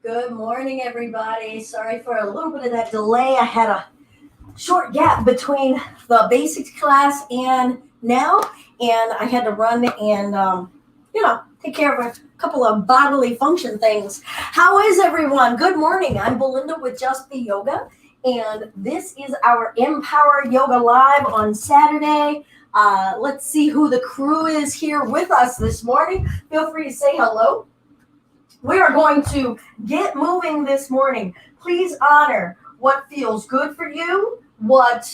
Good morning, everybody. Sorry for a little bit of that delay. I had a short gap between the basics class and now, and I had to run and, take care of a couple of bodily function things. How is everyone? Good morning. I'm Belinda with Just Be Yoga, and this is our Empower Yoga Live on Saturday. Let's see who the crew is here with us this morning. Feel free to say hello. We are going to get moving this morning. Please honor what feels good for you, what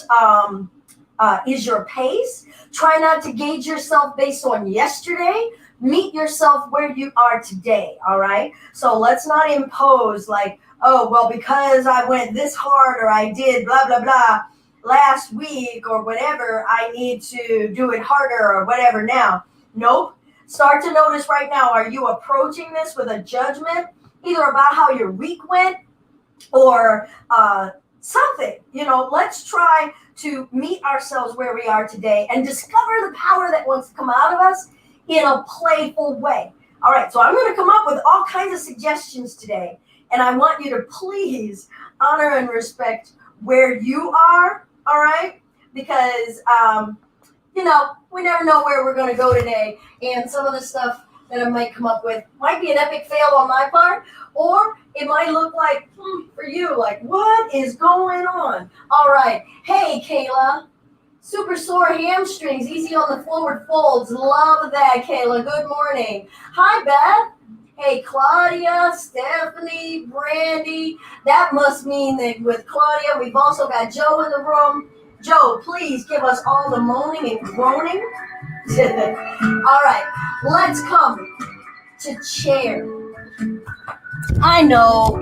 is your pace. Try not to gauge yourself based on yesterday. Meet yourself where you are today, all right? So let's not impose like, oh, well, because I went this hard or I did blah, blah, blah last week or whatever, I need to do it harder or whatever now. Nope. Start to notice right now, are you approaching this with a judgment, either about how your week went or something? Let's try to meet ourselves where we are today and discover the power that wants to come out of us in a playful way. All right, so I'm going to come up with all kinds of suggestions today, and I want you to please honor and respect where you are, all right? Because, we never know where we're going to go today, and some of the stuff that I might come up with might be an epic fail on my part, or it might look like, for you, like, what is going on? All right. Hey, Kayla. Super sore hamstrings, easy on the forward folds. Love that, Kayla. Good morning. Hi, Beth. Hey, Claudia, Stephanie, Brandy. That must mean that with Claudia, we've also got Joe in the room. Joe, please give us all the moaning and groaning. All right, let's come to chair. I know.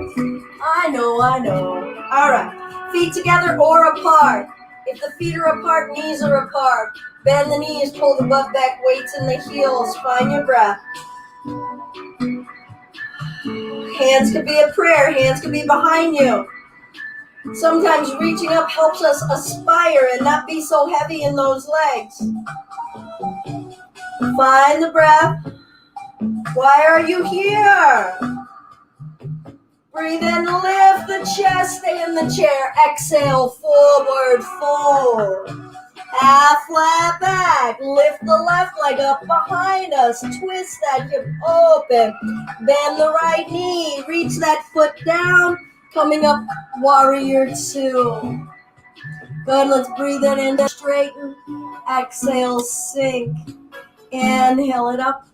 All right, feet together or apart. If the feet are apart, knees are apart. Bend the knees, pull the butt back, weights in the heels. Find your breath. Hands could be a prayer. Hands could be behind you. Sometimes reaching up helps us aspire and not be so heavy in those legs. Find the breath. Why are you here? Breathe in, lift the chest, stay in the chair. Exhale, forward fold. Half flat back. Lift the left leg up behind us. Twist that hip open. Bend the right knee. Reach that foot down. Coming up, warrior two. Good, let's breathe it in, straighten. Exhale, sink. Inhale it up.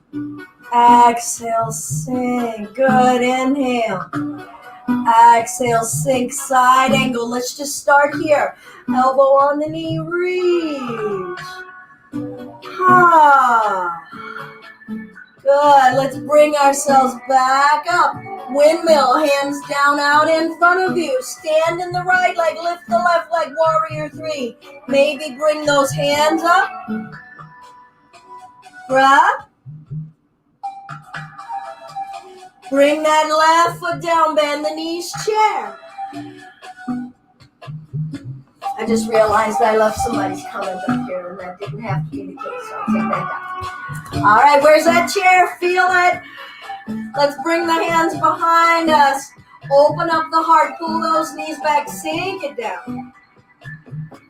Exhale, sink. Good, inhale. Exhale, sink, side angle. Let's just start here. Elbow on the knee, reach. Good, let's bring ourselves back up. Windmill, hands down out in front of you. Stand in the right leg, lift the left leg, warrior three. Maybe bring those hands up. Breath. Bring that left foot down, bend the knees, chair. I just realized I left somebody's comment up here, and that didn't have to be the case, so I'll take that down. All right, where's that chair? Feel it. Let's bring the hands behind us. Open up the heart, pull those knees back, sink it down.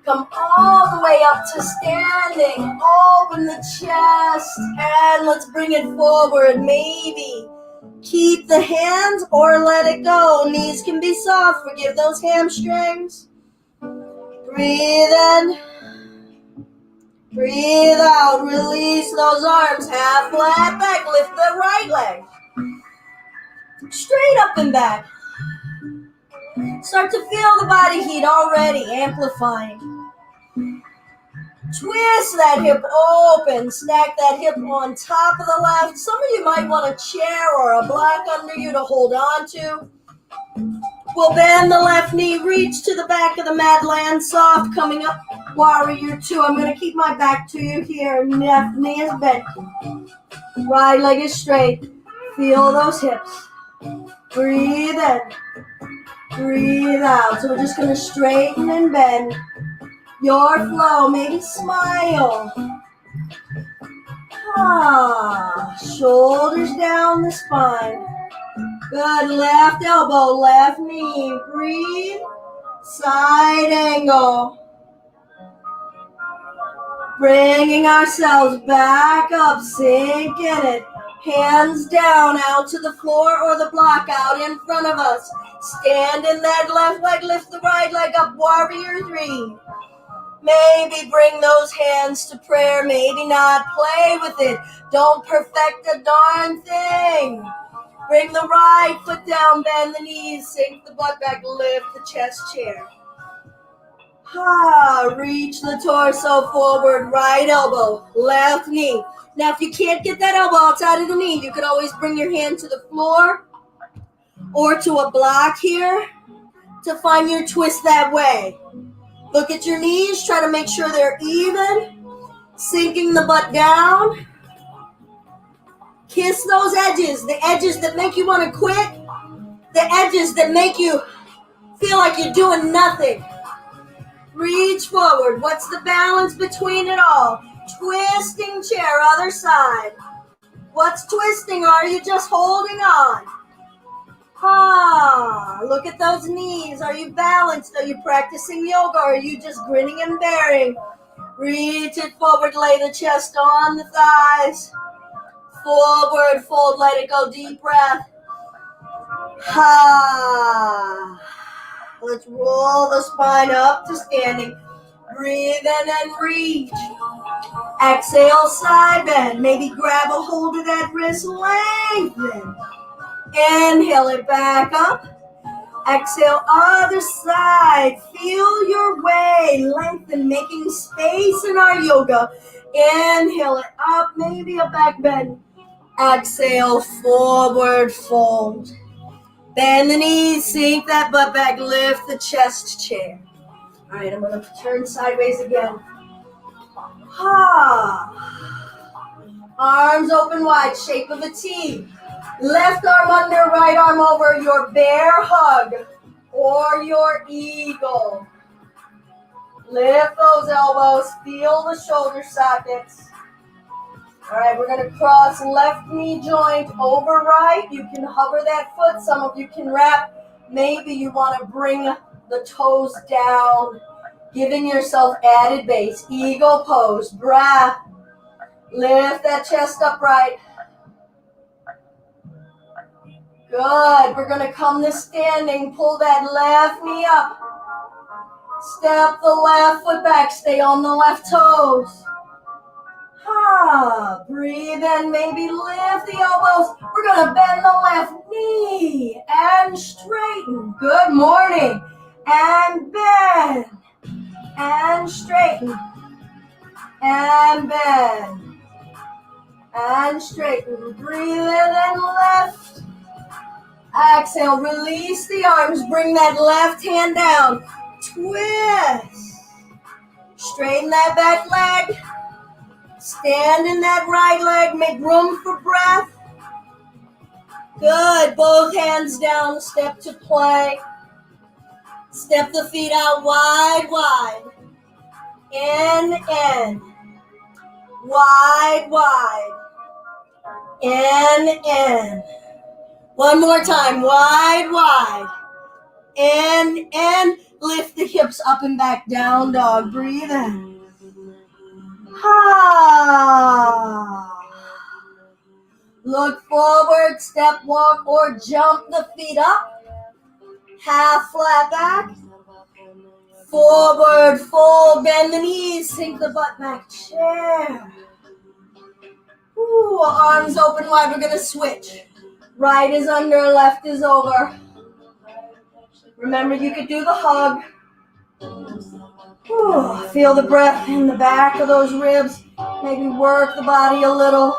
Come all the way up to standing. Open the chest, and let's bring it forward. Maybe keep the hands or let it go. Knees can be soft. Forgive those hamstrings. Breathe in. Breathe out. Release those arms. Half flat back. Lift the right leg. Straight up and back. Start to feel the body heat already amplifying. Twist that hip open. Stack that hip on top of the left. Some of you might want a chair or a block under you to hold on to. We'll bend the left knee. Reach to the back of the mat. Land soft. Coming up, warrior two. I'm going to keep my back to you here. Left knee is bent. Right leg is straight. Feel those hips. Breathe in. Breathe out. So we're just going to straighten and bend. Your flow. Maybe smile. Shoulders down the spine. Good, left elbow, left knee. Breathe. Side angle. Bringing ourselves back up, sink in it. Hands down, out to the floor or the block out in front of us. Stand in that left leg, lift the right leg up, warrior three. Maybe bring those hands to prayer, maybe not. Play with it. Don't perfect a darn thing. Bring the right foot down, bend the knees, sink the butt back, lift the chest chair. Reach the torso forward, right elbow, left knee. Now, if you can't get that elbow outside of the knee, you could always bring your hand to the floor or to a block here to find your twist that way. Look at your knees, try to make sure they're even, sinking the butt down. Kiss those edges, the edges that make you want to quit, the edges that make you feel like you're doing nothing. Reach forward. What's the balance between it all? Twisting chair, other side. What's twisting? Or are you just holding on? Look at those knees. Are you balanced? Are you practicing yoga? Or are you just grinning and bearing? Reach it forward. Lay the chest on the thighs. Forward fold. Let it go. Deep breath. Let's roll the spine up to standing. Breathe in and reach. Exhale, side bend. Maybe grab a hold of that wrist, lengthen. Inhale it back up. Exhale, other side. Feel your way. Lengthen, making space in our yoga. Inhale it up, maybe a back bend. Exhale, forward fold. Bend the knees, sink that butt back, lift the chest chair. All right, I'm going to turn sideways again. Arms open wide, shape of a T. Left arm under, right arm over, your bear hug or your eagle. Lift those elbows, feel the shoulder sockets. All right, we're going to cross left knee joint over right. You can hover that foot. Some of you can wrap. Maybe you want to bring the toes down, giving yourself added base. Eagle pose, breath. Lift that chest upright. Good. We're going to come to standing. Pull that left knee up. Step the left foot back. Stay on the left toes. Breathe in, maybe lift the elbows. We're going to bend the left knee and straighten. Good morning. And bend. And straighten. And bend. And straighten. Breathe in and lift. Exhale, release the arms. Bring that left hand down. Twist. Straighten that back leg. Stand in that right leg. Make room for breath. Good. Both hands down. Step to play. Step the feet out wide, wide. In. Wide, wide. In. One more time. Wide, wide. In. Lift the hips up and back. Down dog. Breathe in. Look forward, step, walk, or jump the feet up. Half flat back. Forward fold, bend the knees, sink the butt back. Chair. Arms open wide, we're going to switch. Right is under, left is over. Remember, you could do the hug. Feel the breath in the back of those ribs. Maybe work the body a little.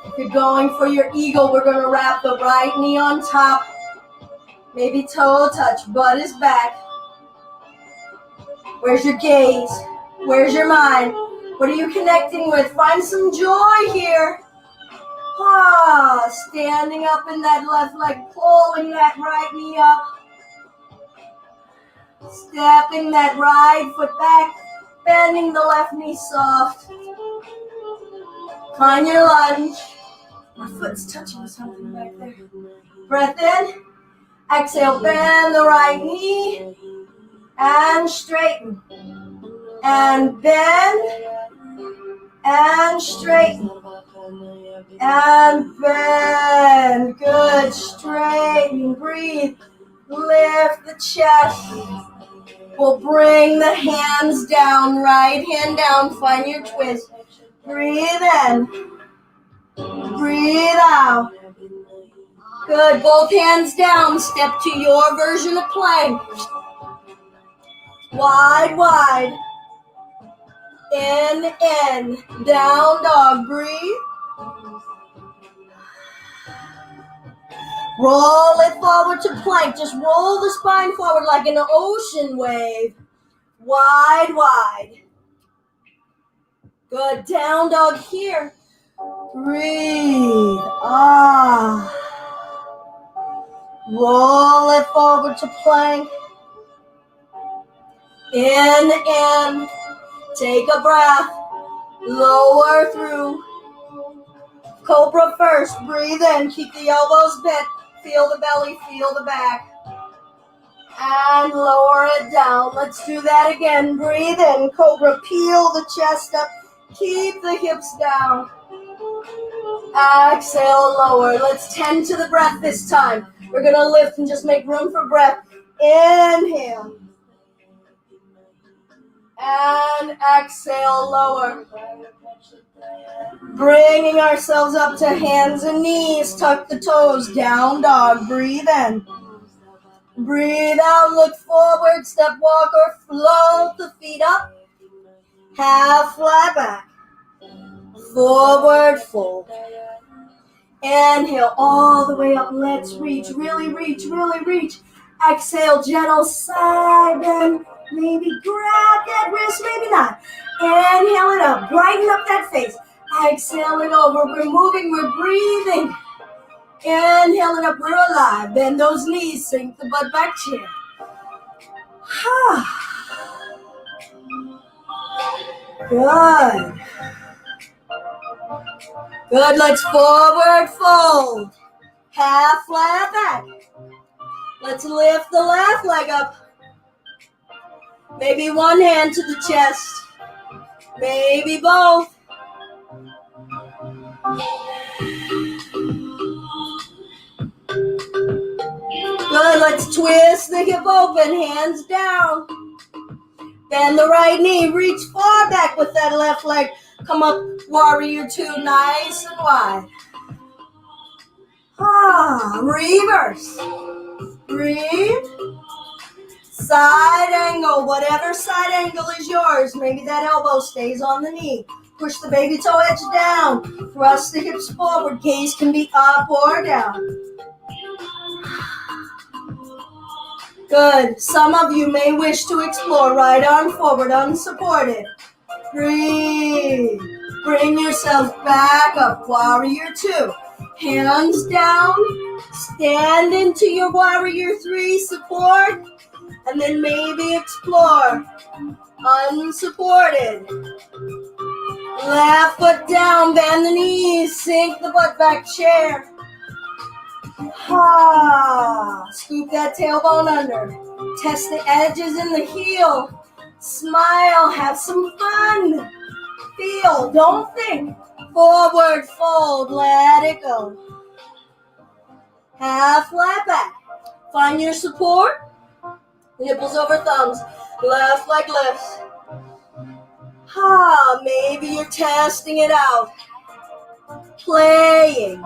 If you're going for your eagle, we're going to wrap the right knee on top. Maybe toe touch, butt is back. Where's your gaze? Where's your mind? What are you connecting with? Find some joy here. Standing up in that left leg, pulling that right knee up. Stepping that right foot back, bending the left knee soft. Find your lunge. My foot's touching something back there. Breath in. Exhale, bend the right knee. And straighten. And bend. And straighten. And bend. Good. Straighten. Breathe. Lift the chest. We'll bring the hands down. Right hand down. Find your twist. Breathe in. Breathe out. Good. Both hands down. Step to your version of plank. Wide, wide. In. Down dog. Breathe. Roll it forward to plank. Just roll the spine forward like an ocean wave. Wide, wide. Good. Down dog here. Breathe. Roll it forward to plank. In. Take a breath. Lower through. Cobra first. Breathe in. Keep the elbows bent. Feel the belly. Feel the back. And lower it down. Let's do that again. Breathe in. Cobra. Peel the chest up. Keep the hips down. Exhale, lower. Let's tend to the breath this time. We're going to lift and just make room for breath. Inhale. And exhale, lower. Bringing ourselves up to hands and knees. Tuck the toes. Down dog. Breathe in. Breathe out. Look forward. Step, walk, or float the feet up. Half flat back. Forward fold. Inhale all the way up. Let's reach. Really reach. Really reach. Exhale. Gentle side bend. Maybe grab that wrist. Maybe not. Inhale it up. Brighten up that face. Exhale it over. We're moving. We're breathing. Inhale it up. We're alive. Bend those knees. Sink the butt back chair. Good. Good. Let's forward fold. Half flat back. Let's lift the left leg up. Maybe one hand to the chest. Maybe both. Good. Let's twist the hip open. Hands down. Bend the right knee. Reach far back with that left leg. Come up, warrior two, nice and wide. Reverse. Breathe. Side angle, whatever side angle is yours. Maybe that elbow stays on the knee. Push the baby toe edge down. Thrust the hips forward. Gaze can be up or down. Good. Some of you may wish to explore right arm forward, unsupported. Breathe. Bring yourself back up. Warrior two. Hands down. Stand into your warrior three. Support. And then maybe explore. Unsupported. Left foot down. Bend the knees. Sink the butt back chair. Scoop that tailbone under. Test the edges in the heel. Smile. Have some fun. Feel. Don't think. Forward fold. Let it go. Half flat back. Find your support. Nipples over thumbs. Left leg lifts. Maybe you're testing it out. Playing.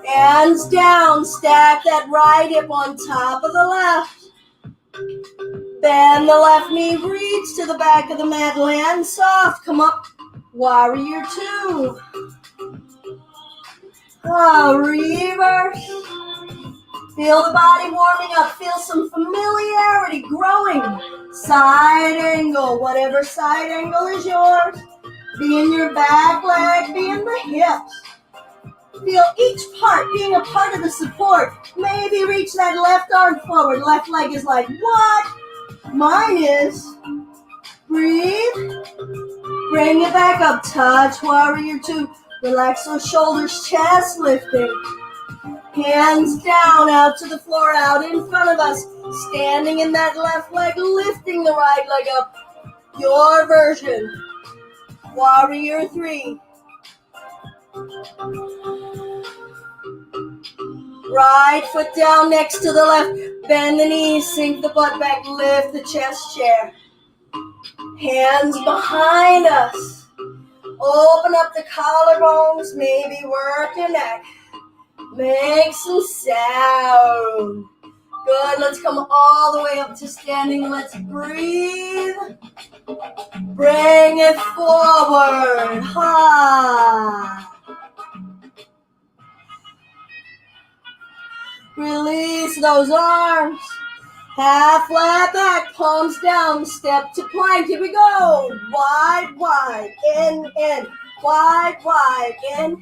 Hands down. Stack that right hip on top of the left. Bend the left knee. Reach to the back of the mat. Land soft. Come up. Warrior two. Reverse. Feel the body warming up. Feel some familiarity growing. Side angle. Whatever side angle is yours. Be in your back leg. Be in the hips. Feel each part being a part of the support. Maybe reach that left arm forward. Left leg is like, what? Mine is. Breathe. Bring it back up. Touch warrior two. Relax those shoulders, chest lifting. Hands down, out to the floor, out in front of us. Standing in that left leg, lifting the right leg up. Your version. Warrior three. Right foot down next to the left. Bend the knees, sink the butt back, lift the chest chair. Hands behind us. Open up the collarbones, maybe work your neck. Make some sound. Good, let's come all the way up to standing. Let's breathe. Bring it forward. Ha. Release those arms. Half flat back, palms down, step to plank. Here we go. Wide, wide, in, wide, wide, in,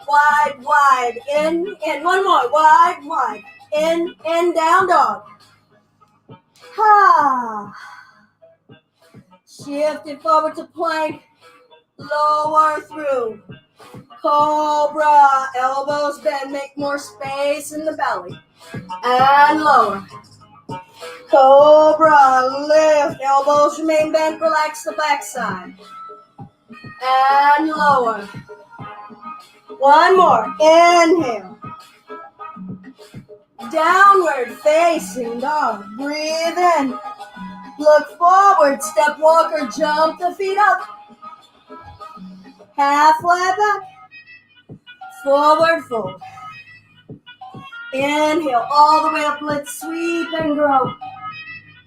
wide, wide, in. One more, wide, wide, in, down dog. Ha. Shift it forward to plank. Lower through. Cobra. Elbows bend. Make more space in the belly. And lower. Cobra. Lift. Elbows remain bent. Relax the backside. And lower. One more. Inhale. Downward facing dog. Breathe in. Look forward. Step walker. Jump the feet up. Half flat back. Forward fold. Inhale all the way up. Let's sweep and grow.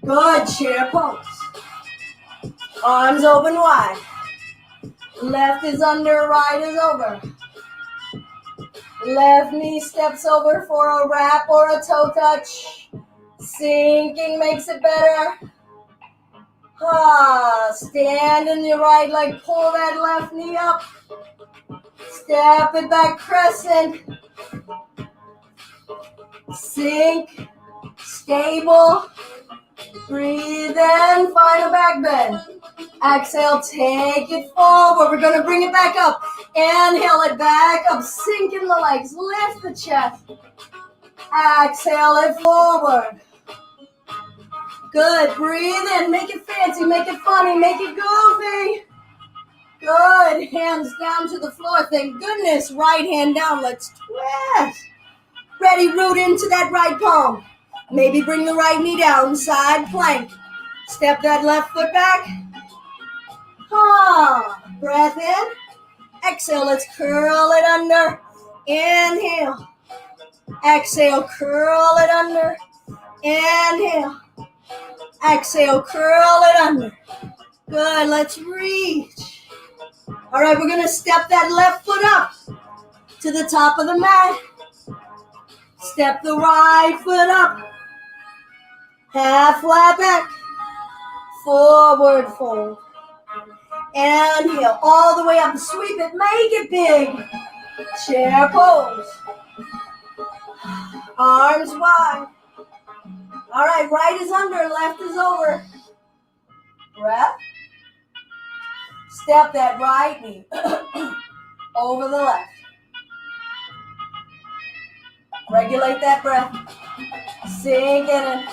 Good. Chair pose. Arms open wide. Left is under, right is over. Left knee steps over for a wrap or a toe touch. Sinking makes it better. Stand in your right leg. Pull that left knee up. Step it back, crescent. Sink. Stable. Breathe in. Find a back bend. Exhale, take it forward. We're going to bring it back up. Inhale it back up. Sink in the legs. Lift the chest. Exhale it forward. Good. Breathe in. Make it fancy. Make it funny. Make it goofy. Good. Hands down to the floor. Thank goodness. Right hand down. Let's twist. Ready. Root into that right palm. Maybe bring the right knee down. Side plank. Step that left foot back. Breath in. Exhale. Let's curl it under. Inhale. Exhale. Curl it under. Inhale. Exhale. Curl it under. Good. Let's reach. All right. We're going to step that left foot up to the top of the mat. Step the right foot up. Half flat back. Forward fold. Inhale all the way up. Sweep it. Make it big. Chair pose. Arms wide. All right. Right is under. Left is over. Breath. Step that right knee over the left. Regulate that breath. Sink in it.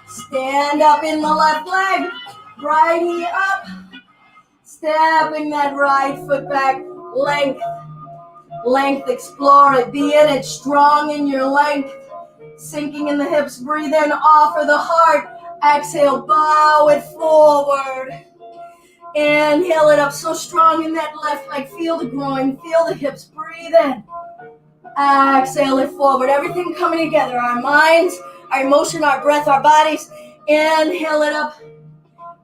Stand up in the left leg. Right knee up. Stepping that right foot back. Length. Length. Explore it. Be in it. Strong in your length. Sinking in the hips. Breathe in. Offer the heart. Exhale. Bow it forward. Inhale it up. So strong in that left leg. Feel the groin. Feel the hips. Breathe in. Exhale it forward. Everything coming together. Our minds, our emotion, our breath, our bodies. Inhale it up.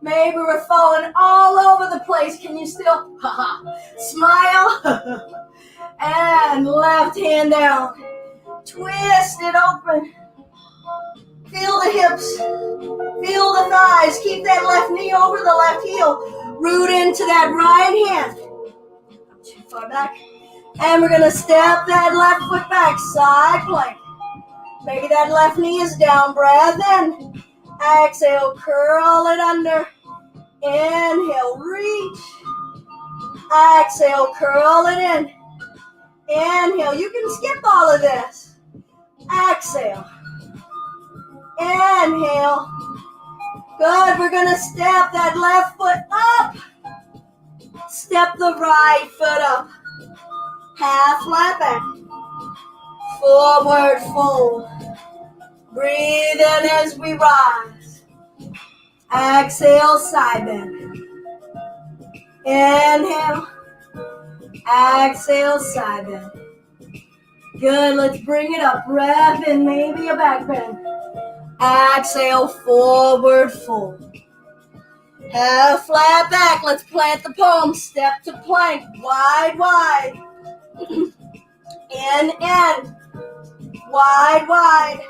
Maybe we're falling all over the place. Can you still smile? And left hand down. Twist it open. Feel the hips. Feel the thighs. Keep that left knee over the left heel. Root into that right hand. Not too far back. And we're going to step that left foot back. Side plank. Maybe that left knee is down. Breath in. Exhale. Curl it under. Inhale, reach. Exhale, curl it in. Inhale, you can skip all of this. Exhale. Inhale. Good, we're gonna step that left foot up. Step the right foot up. Half flat back. Forward fold. Breathe in as we rise. Exhale, side bend. Inhale. Exhale, side bend. Good, let's bring it up. Breath in, maybe a back bend. Exhale, forward fold. Half flat back. Let's plant the palms. Step to plank. Wide, wide. In. Wide, wide.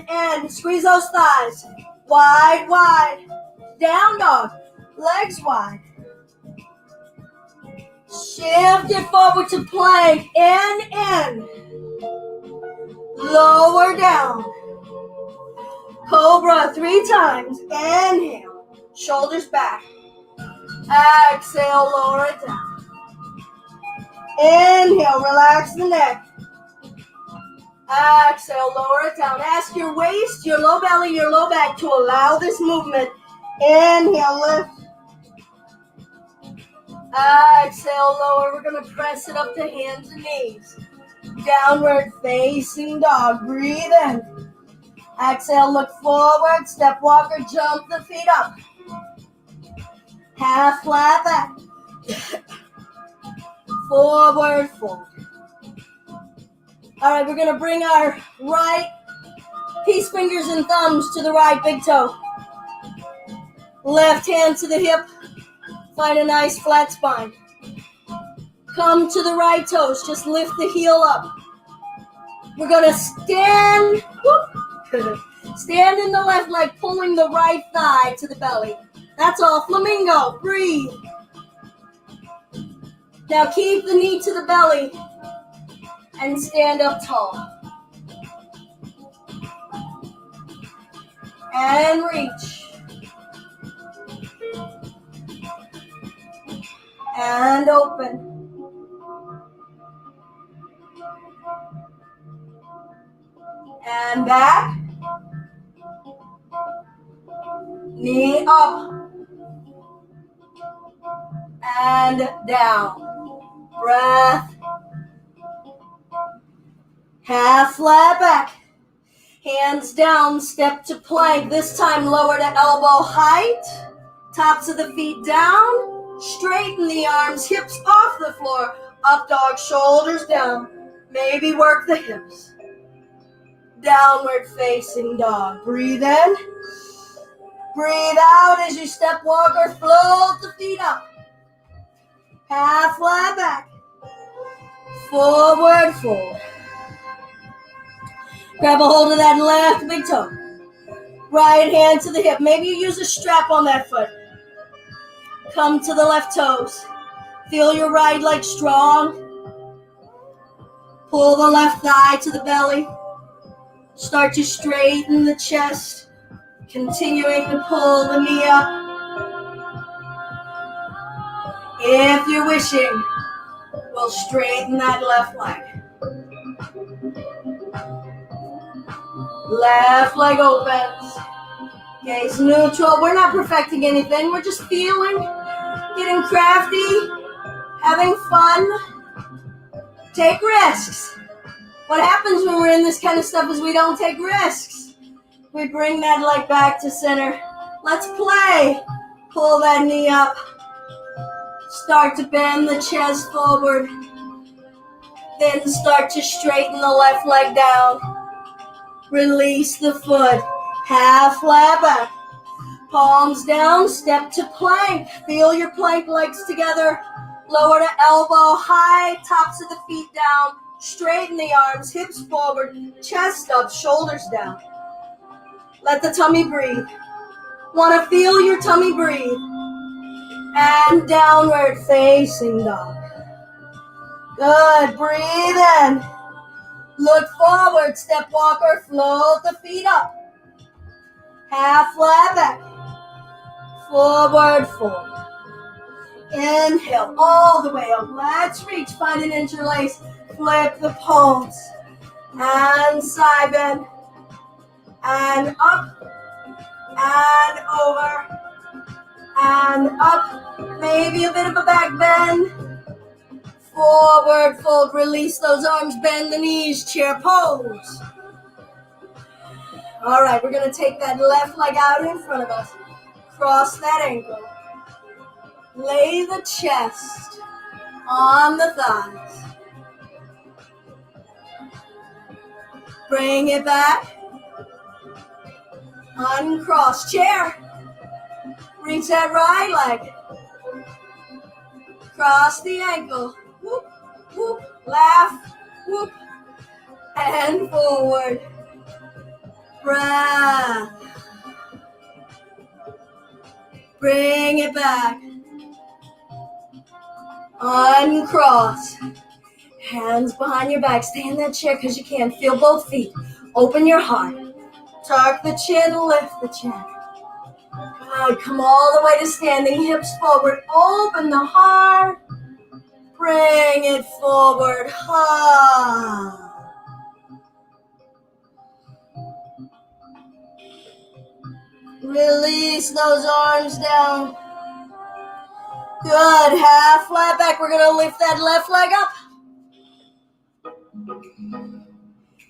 In. Squeeze those thighs. Wide, wide. Down dog. Legs wide. Shift it forward to plank. In. Lower down. Cobra 3 times. Inhale. Shoulders back. Exhale, lower it down. Inhale, relax the neck. Exhale, lower it down. Ask your waist, your low belly, your low back to allow this movement. Inhale, lift. Exhale, lower. We're going to press it up to hands and knees. Downward facing dog. Breathe in. Exhale, look forward. Step walker, jump the feet up. Half flat back. Forward fold. All right, we're going to bring our right peace fingers and thumbs to the right big toe. Left hand to the hip. Find a nice flat spine. Come to the right toes. Just lift the heel up. We're going to stand. Stand in the left leg, pulling the right thigh to the belly. That's all. Flamingo. Breathe. Now keep the knee to the belly and stand up tall. And reach. And open. And back. Knee up. And down. Breath. Half flat back. Hands down, step to plank. This time lower to elbow height. Tops of the feet down. Straighten the arms, hips off the floor. Up dog, shoulders down. Maybe work the hips. Downward facing dog. Breathe in. Breathe out as you step walker. Float the feet up. Half flat back. Forward fold. Grab a hold of that left big toe. Right hand to the hip. Maybe you use a strap on that foot. Come to the left toes. Feel your right leg strong. Pull the left thigh to the belly. Start to straighten the chest. Continuing to pull the knee up. If you're wishing, we'll straighten that left leg. Left leg opens. Gaze neutral. We're not perfecting anything. We're just feeling, getting crafty, having fun. Take risks. What happens when we're in this kind of stuff is we don't take risks. We bring that leg back to center. Let's play. Pull that knee up. Start to bend the chest forward. Then start to straighten the left leg down. Release the foot. Half flat back. Palms down. Step to plank. Feel your plank legs together. Lower to elbow high. Tops of the feet down. Straighten the arms. Hips forward. Chest up. Shoulders down. Let the tummy breathe. Want to feel your tummy breathe. And downward facing dog. Good. Breathe in. Look forward. Step walker. Float the feet up. Half flat back. Forward fold. Inhale all the way up. Let's reach. Find an interlace. Flip the palms. And side bend. And up. And over. And up. Maybe a bit of a back bend. Forward fold. Release those arms. Bend the knees. Chair pose. All right, we're going to take that left leg out in front of us. Cross that ankle. Lay the chest on the thighs. Bring it back. Uncross chair. Reach that right leg. Cross the ankle. Whoop, whoop, laugh, whoop, and forward. Breath. Bring it back. Uncross. Hands behind your back. Stay in that chair because you can. Feel both feet. Open your heart. Tuck the chin, lift the chin. Good. Come all the way to standing. Hips forward. Open the heart. Bring it forward. Ha. Release those arms down. Good. Half flat back. We're going to lift that left leg up.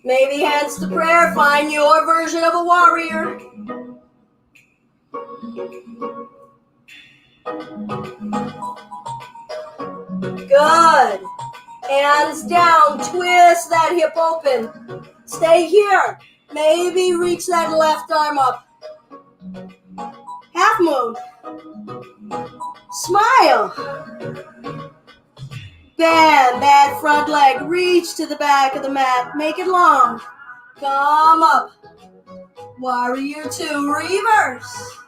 Maybe hands to prayer. Find your version of a warrior. Good. Hands down. Twist that hip open. Stay here. Maybe reach that left arm up. Half moon. Smile. Bend that front leg. Reach to the back of the mat. Make it long. Come up. Warrior 2. Reverse.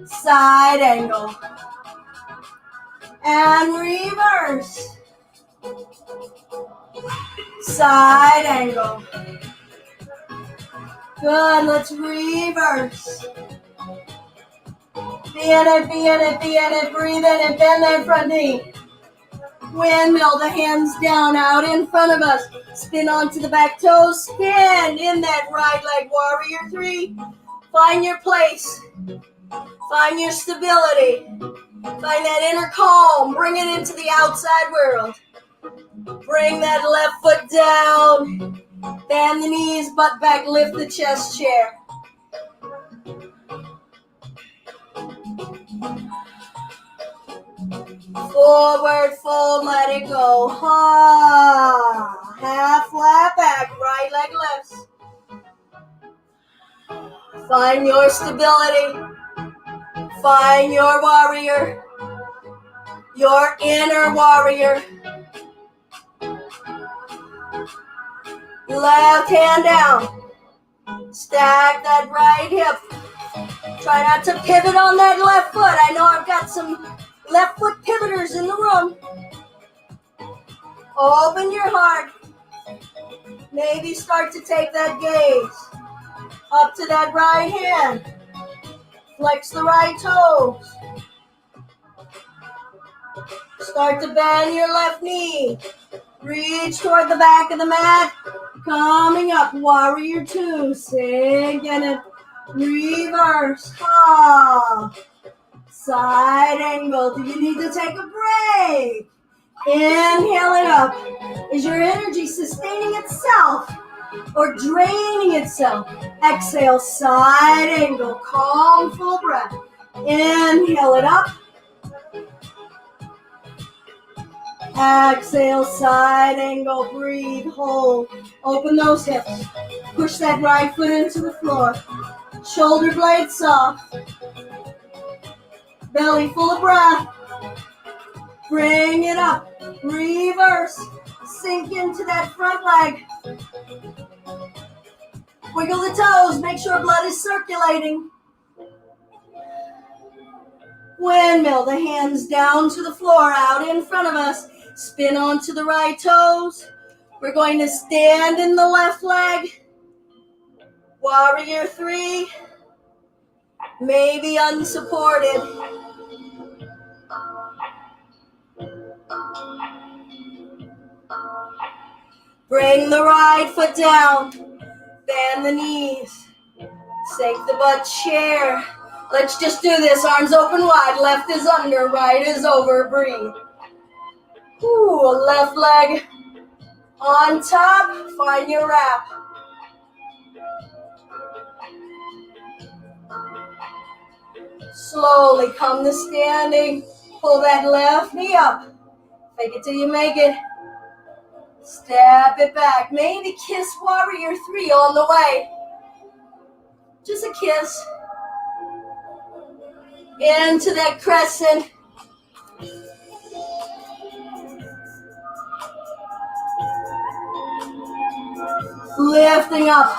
Side angle. And reverse. Side angle. Good. Let's reverse. Be in it, be in it, be in it. Breathe in it. Bend that front knee. Windmill the hands down out in front of us. Spin onto the back toes. Spin in that right leg. Warrior 3. Find your place. Find your stability. Find that inner calm. Bring it into the outside world. Bring that left foot down. Bend the knees, butt back, lift the chest chair. Forward fold, let it go. Ha. Half flat back, right leg lifts. Find your stability. Find your warrior. Your inner warrior. Left hand down. Stack that right hip. Try not to pivot on that left foot. I know I've got some left foot pivoters in the room. Open your heart. Maybe start to take that gaze up to that right hand. Flex the right toes. Start to bend your left knee. Reach toward the back of the mat. Coming up, warrior 2. Sink in it. Reverse. Ha. Side angle. Do you need to take a break? Inhale it up. Is your energy sustaining itself or draining itself? Exhale, side angle. Calm, full breath. Inhale it up. Exhale, side angle. Breathe, hold. Open those hips. Push that right foot into the floor. Shoulder blades soft. Belly full of breath. Bring it up. Reverse. Sink into that front leg. Wiggle the toes. Make sure blood is circulating. Windmill the hands down to the floor, out in front of us. Spin onto the right toes. We're going to stand in the left leg. Warrior 3. maybe unsupported. Bring the right foot down, bend the knees, sink the butt chair. Let's just do this, arms open wide, left is under, right is over, breathe. Ooh, left leg on top, find your wrap. Slowly come to standing, pull that left knee up, fake it till you make it. Step it back, maybe kiss warrior 3 on the way. Just a kiss. Into that crescent. Lifting up.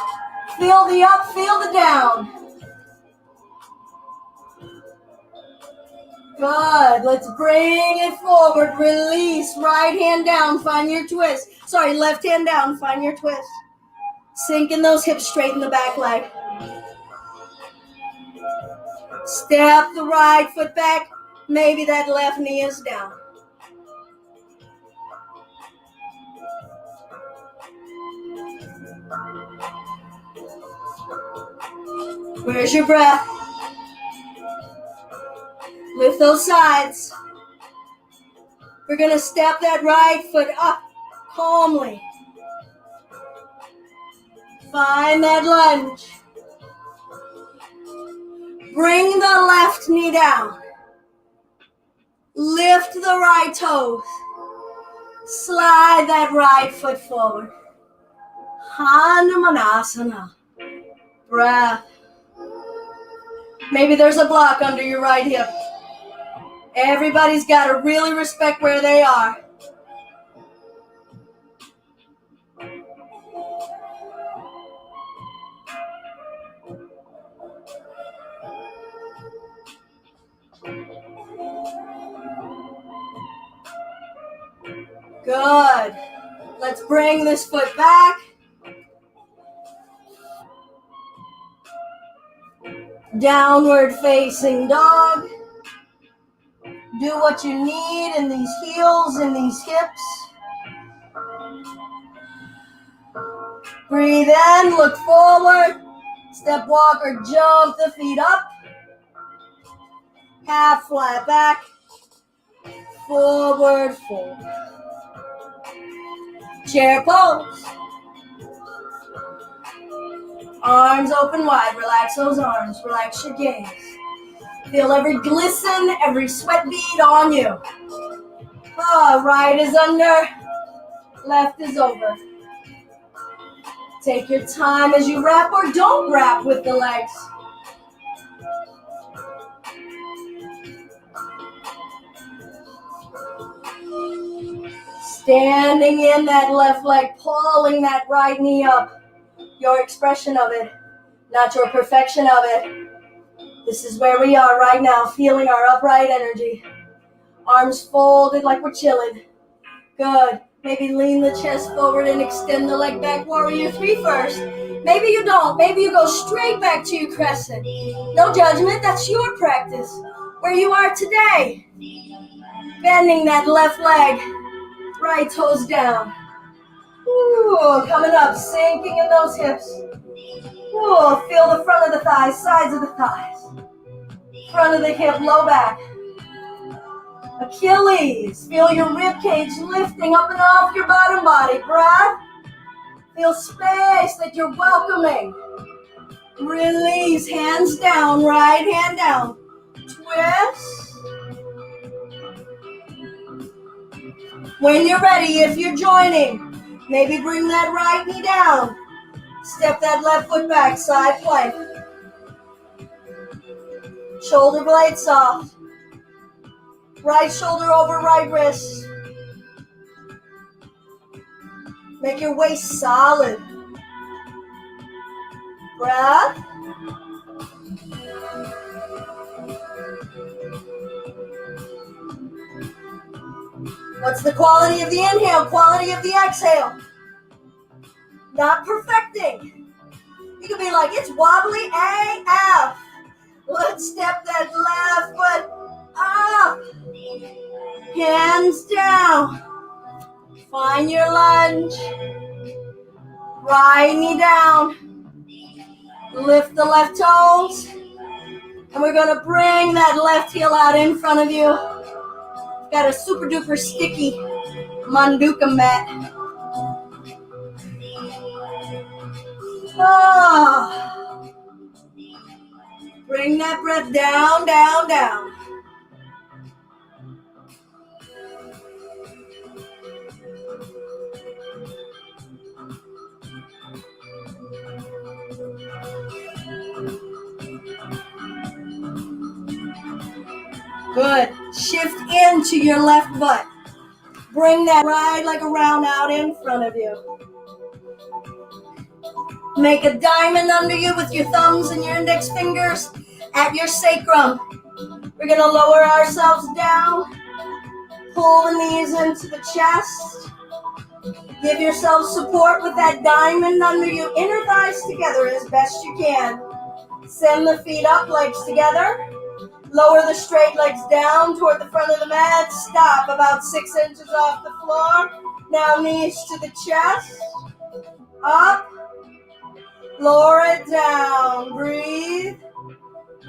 Feel the up, feel the down. Good. Let's bring it forward. Release. Right hand down. Find your twist. Sorry, left hand down. Find your twist. Sinking those hips, straighten the back leg. Step the right foot back. Maybe that left knee is down. Where's your breath? Lift those sides. We're going to step that right foot up calmly. Find that lunge. Bring the left knee down. Lift the right toes. Slide that right foot forward. Hanumanasana. Breath. Maybe there's a block under your right hip. Everybody's got to really respect where they are. Good. Let's bring this foot back. Downward facing dog. Do what you need in these heels and these hips. Breathe in, look forward. Step, walk, or jump the feet up. Half flat back. Forward fold. Chair pose. Arms open wide. Relax those arms. Relax your gaze. Feel every glisten, every sweat bead on you. Right is under. Left is over. Take your time as you wrap or don't wrap with the legs. Standing in that left leg, pulling that right knee up. Your expression of it, not your perfection of it. This is where we are right now, feeling our upright energy. Arms folded like we're chilling. Good. Maybe lean the chest forward and extend the leg back. Warrior 3 first. Maybe you don't. Maybe you go straight back to your crescent. No judgment. That's your practice. Where you are today. Bending that left leg. Right toes down. Ooh, coming up. Sinking in those hips. Ooh, feel the front of the thighs, sides of the thighs. Front of the hip, low back. Achilles. Feel your rib cage lifting up and off your bottom body. Breath. Feel space that you're welcoming. Release. Hands down. Right hand down. Twist. When you're ready, if you're joining, maybe bring that right knee down. Step that left foot back. Side plank. Shoulder blade soft. Right shoulder over right wrist. Make your waist solid. Breath. What's the quality of the inhale? Quality of the exhale? Not perfecting. You could be like, it's wobbly AF. Let's step that left foot up. Hands down. Find your lunge. Right knee down. Lift the left toes. And we're going to bring that left heel out in front of you. Got a super duper sticky Manduka mat. Oh. Bring that breath down, down, down. Good. Shift into your left butt. Bring that right leg around out in front of you. Make a diamond under you with your thumbs and your index fingers at your sacrum. We're going to lower ourselves down. Pull the knees into the chest. Give yourself support with that diamond under you. Inner thighs together as best you can. Send the feet up, legs together. Lower the straight legs down toward the front of the mat. Stop about 6 inches off the floor. Now knees to the chest. Up. Lower it down. Breathe.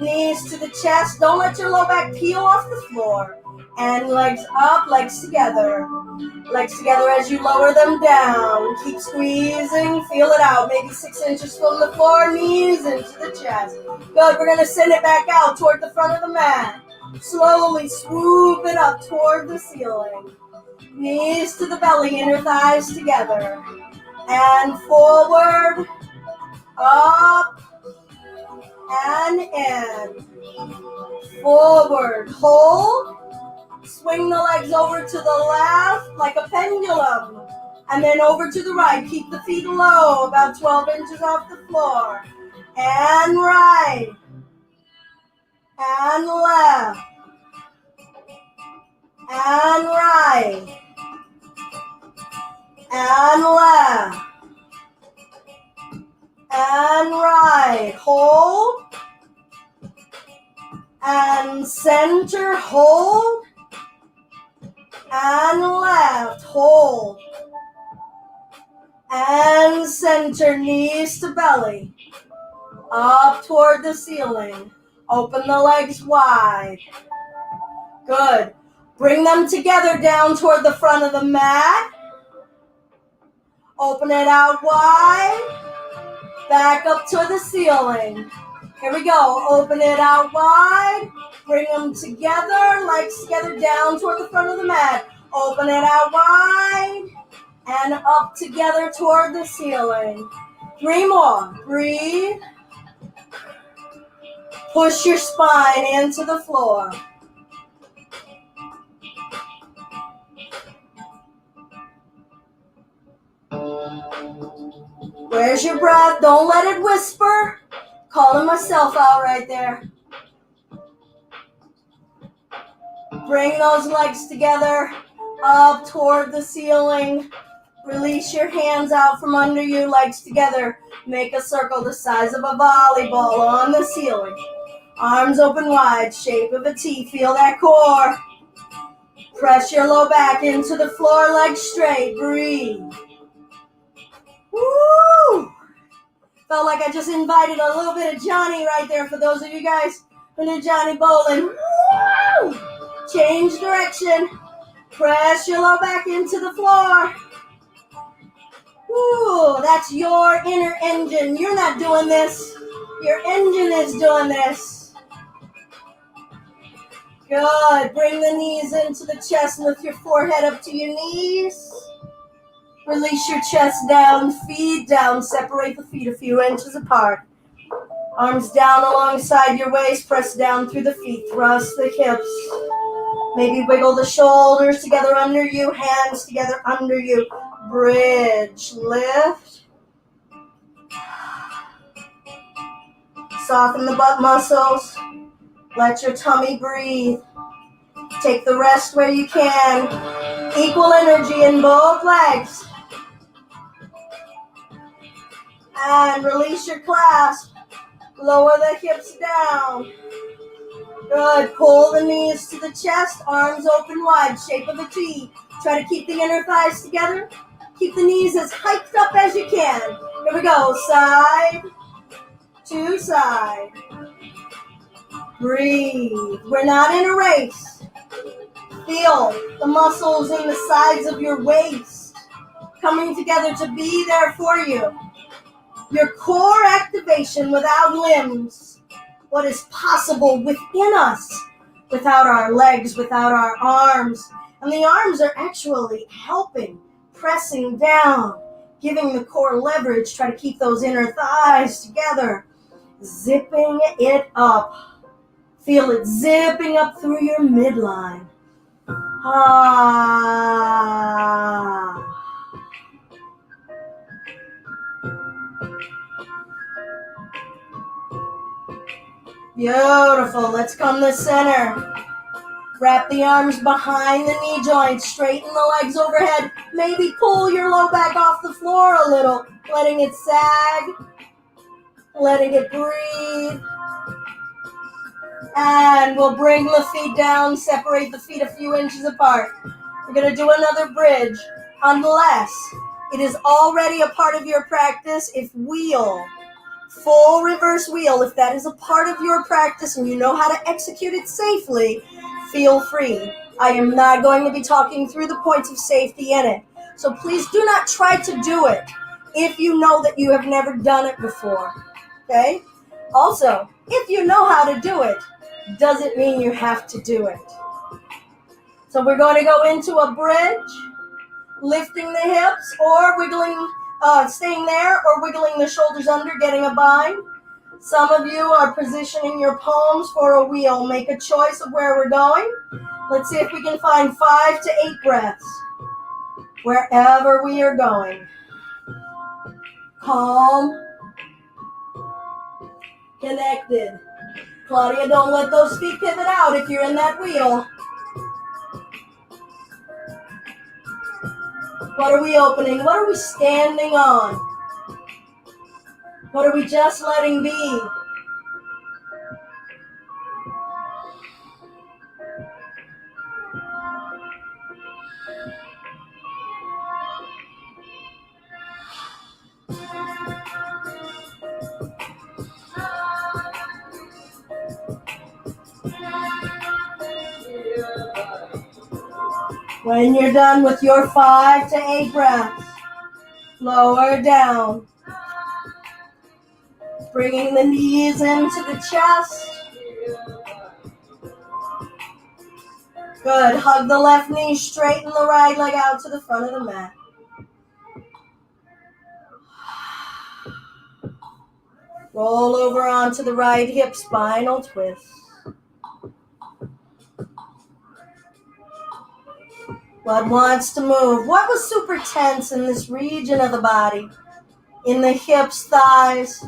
Knees to the chest. Don't let your low back peel off the floor. And legs up, legs together. Legs together as you lower them down. Keep squeezing. Feel it out. Maybe 6 inches from the floor. Knees into the chest. Good. We're going to send it back out toward the front of the mat. Slowly swoop it up toward the ceiling. Knees to the belly. Inner thighs together. And forward. Up. And in. Forward. Hold. Swing the legs over to the left like a pendulum. And then over to the right. Keep the feet low, about 12 inches off the floor. And right. And left. And right. And left. And right. Hold. And center. Hold. And left. Hold. And center. Knees to belly. Up toward the ceiling. Open the legs wide. Good. Bring them together down toward the front of the mat. Open it out wide. Back up to the ceiling. Here we go. Open it out wide. Bring them together. Legs together down toward the front of the mat. Open it out wide. And up together toward the ceiling. 3 more. Breathe. Push your spine into the floor. Where's your breath? Don't let it whisper. Calling myself out right there. Bring those legs together up toward the ceiling. Release your hands out from under you, legs together. Make a circle the size of a volleyball on the ceiling. Arms open wide, shape of a T. Feel that core. Press your low back into the floor, legs straight. Breathe. Woo! Felt like I just invited a little bit of Johnny right there for those of you guys who knew Johnny Bowling. Woo! Change direction. Press your low back into the floor. Woo! That's your inner engine. You're not doing this. Your engine is doing this. Good. Bring the knees into the chest. Lift your forehead up to your knees. Release your chest down, feet down. Separate the feet a few inches apart. Arms down alongside your waist. Press down through the feet. Thrust the hips. Maybe wiggle the shoulders together under you. Hands together under you. Bridge. Lift. Soften the butt muscles. Let your tummy breathe. Take the rest where you can. Equal energy in both legs. And release your clasp. Lower the hips down. Good. Pull the knees to the chest, arms open wide, shape of a T. Try to keep the inner thighs together. Keep the knees as hiked up as you can. Here we go. Side to side. Breathe. We're not in a race. Feel the muscles in the sides of your waist coming together to be there for you. Your core activation without limbs. What is possible within us without our legs, without our arms. And the arms are actually helping, pressing down, giving the core leverage. Try to keep those inner thighs together. Zipping it up. Feel it zipping up through your midline. Ah. Beautiful. Let's come to center. Wrap the arms behind the knee joints. Straighten the legs overhead. Maybe pull your low back off the floor a little. Letting it sag. Letting it breathe. And we'll bring the feet down. Separate the feet a few inches apart. We're going to do another bridge. Unless it is already a part of your practice, if wheel, full reverse wheel, if that is a part of your practice and you know how to execute it safely, feel free. I am not going to be talking through the points of safety in it. So please do not try to do it if you know that you have never done it before. Okay? Also, if you know how to do it, doesn't mean you have to do it. So we're going to go into a bridge, lifting the hips or wiggling, staying there or wiggling the shoulders under, getting a bind. Some of you are positioning your palms for a wheel. Make a choice of where we're going. Let's see if we can find 5 to 8 breaths wherever we are going. Calm. Connected. Claudia, don't let those feet pivot out if you're in that wheel. What are we opening? What are we standing on? What are we just letting be? When you're done with your 5 to 8 breaths, lower down. Bringing the knees into the chest. Good. Hug the left knee, straighten the right leg out to the front of the mat. Roll over onto the right hip, spinal twist. Blood wants to move. What was super tense in this region of the body? In the hips, thighs,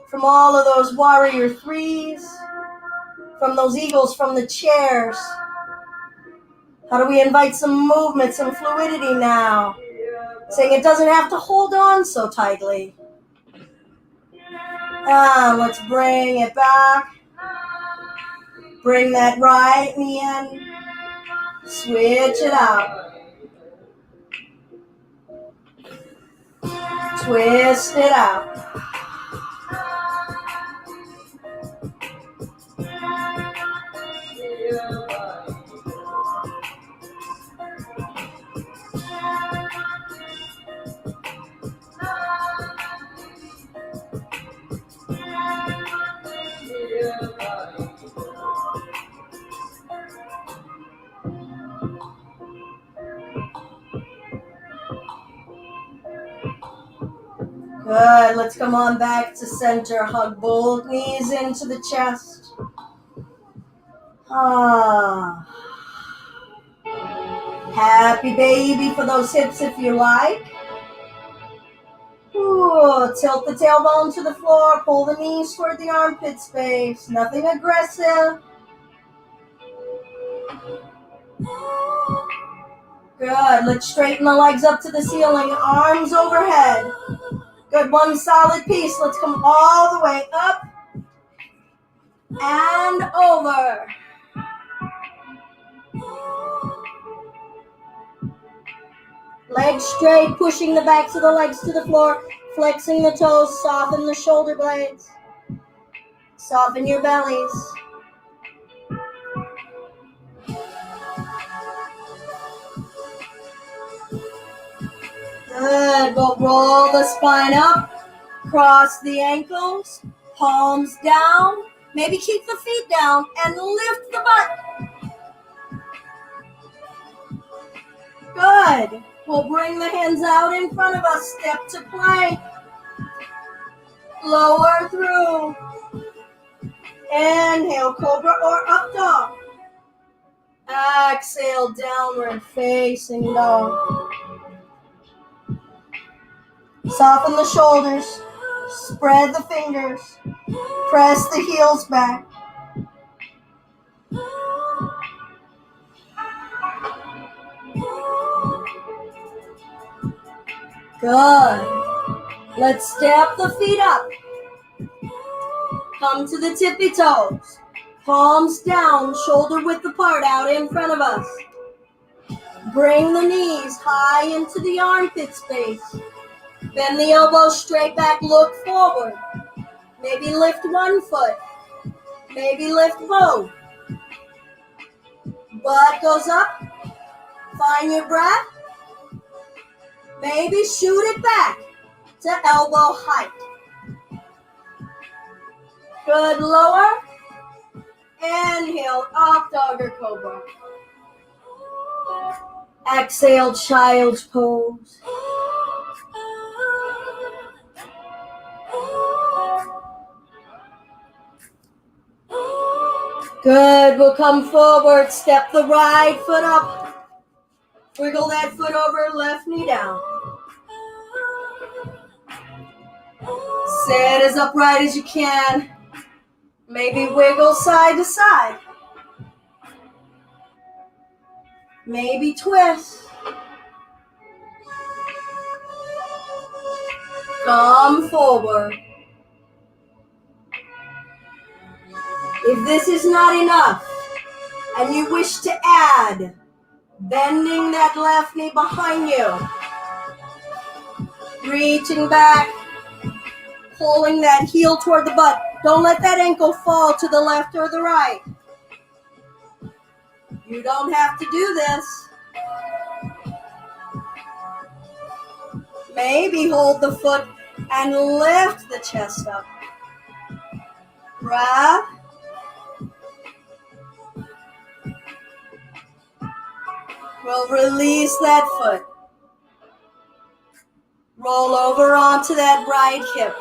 from all of those warrior threes, from those eagles, from the chairs. How do we invite some movement, some fluidity now? Saying it doesn't have to hold on so tightly. Let's bring it back. Bring that right knee in. Switch it out. Twist it out. Good. Let's come on back to center. Hug both knees into the chest. Happy baby for those hips if you like. Ooh, tilt the tailbone to the floor. Pull the knees toward the armpit space. Nothing aggressive. Good. Let's straighten the legs up to the ceiling. Arms overhead. Good. One solid piece. Let's come all the way up and over. Legs straight, pushing the backs of the legs to the floor, flexing the toes, soften the shoulder blades, soften your bellies. Good. We'll roll the spine up, cross the ankles, palms down. Maybe keep the feet down and lift the butt. Good. We'll bring the hands out in front of us. Step to plank. Lower through. Inhale, cobra or up dog. Exhale, downward facing dog. Soften the shoulders. Spread the fingers. Press the heels back. Good. Let's step the feet up. Come to the tippy toes. Palms down, shoulder width apart out in front of us. Bring the knees high into the armpit space. Bend the elbows straight back, look forward. Maybe lift one foot. Maybe lift both. Butt goes up. Find your breath. Maybe shoot it back to elbow height. Good, lower. Inhale, up dog or cobra. Exhale, child's pose. Good, we'll come forward, step the right foot up. Wiggle that foot over, left knee down. Sit as upright as you can. Maybe wiggle side to side. Maybe twist. Come forward. If this is not enough and you wish to add, bending that left knee behind you, reaching back, pulling that heel toward the butt. Don't let that ankle fall to the left or the right. You don't have to do this. Maybe hold the foot and lift the chest up. Breath. We'll release that foot. Roll over onto that right hip.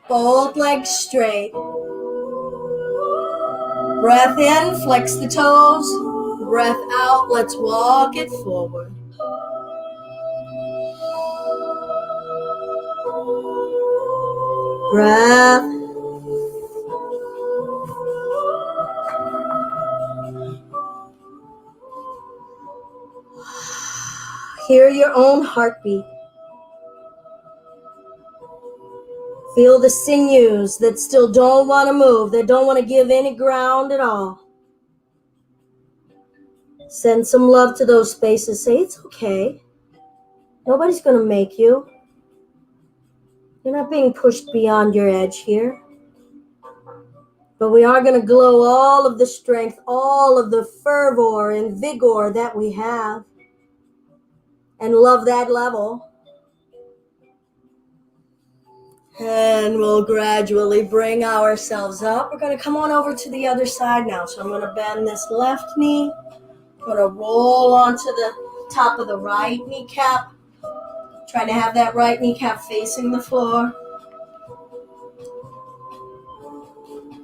Both legs straight. Breath in, flex the toes. Breath out, let's walk it forward. Breath. Hear your own heartbeat. Feel the sinews that still don't want to move, that don't want to give any ground at all. Send some love to those spaces. Say, it's okay. Nobody's going to make you. You're not being pushed beyond your edge here. But we are going to glow all of the strength, all of the fervor and vigor that we have. And love that level. And we'll gradually bring ourselves up. We're going to come on over to the other side now. So I'm going to bend this left knee. I'm going to roll onto the top of the right kneecap. Trying to have that right kneecap facing the floor.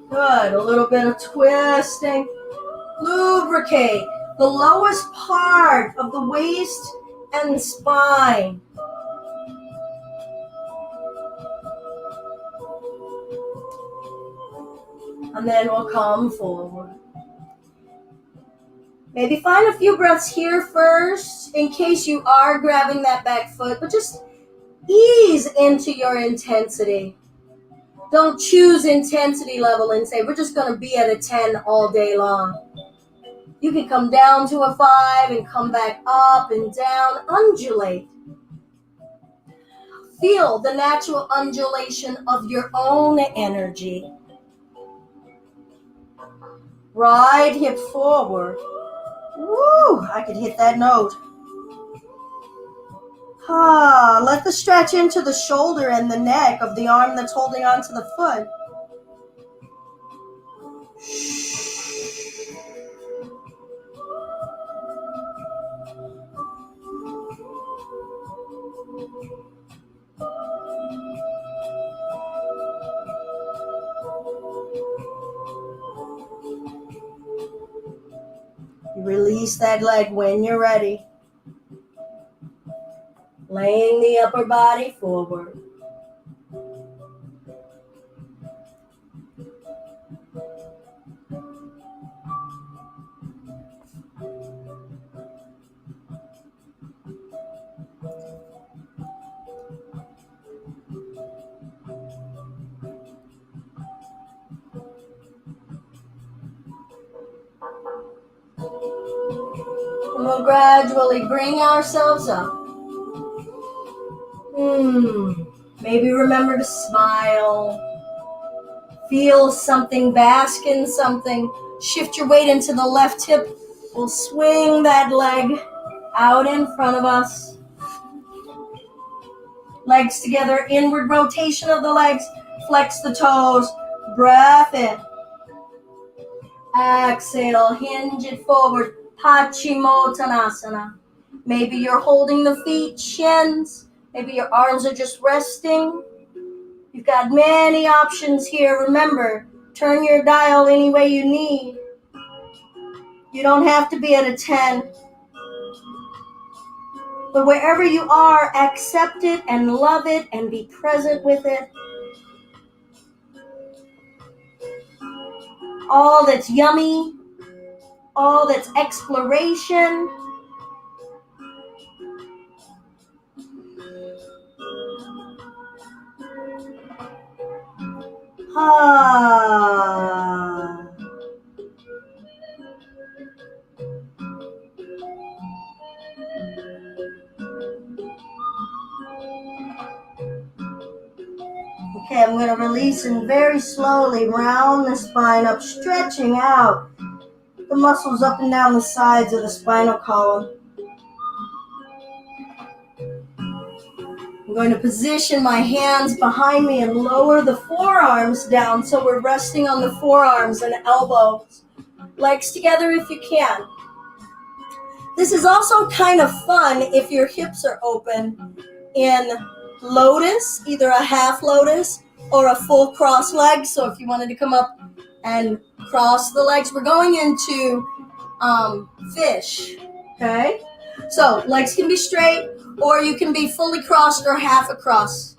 Good. A little bit of twisting. Lubricate the lowest part of the waist and the spine. And then we'll come forward. Maybe find a few breaths here first in case you are grabbing that back foot, but just ease into your intensity. Don't choose intensity level and say, we're just going to be at a 10 all day long. You can come down to a 5 and come back up and down. Undulate. Feel the natural undulation of your own energy. Right hip forward. Woo! I could hit that note. Let the stretch into the shoulder and the neck of the arm that's holding onto the foot. Release that leg when you're ready. Laying the upper body forward. And we'll gradually bring ourselves up. Maybe remember to smile. Feel something, bask in something. Shift your weight into the left hip. We'll swing that leg out in front of us. Legs together, inward rotation of the legs. Flex the toes. Breath in. Exhale, hinge it forward. Paschimottanasana. Maybe you're holding the feet, shins. Maybe your arms are just resting. You've got many options here. Remember, turn your dial any way you need. You don't have to be at a 10. But wherever you are, accept it and love it and be present with it. All that's yummy, all that's exploration. Okay, I'm going to release and very slowly round the spine up, stretching out the muscles up and down the sides of the spinal column. I'm going to position my hands behind me and lower the forearms down so we're resting on the forearms and elbows. Legs together if you can. This is also kind of fun if your hips are open in lotus, either a half lotus or a full cross leg. So if you wanted to come up and cross the legs, we're going into fish, okay? So legs can be straight, or you can be fully crossed or half across.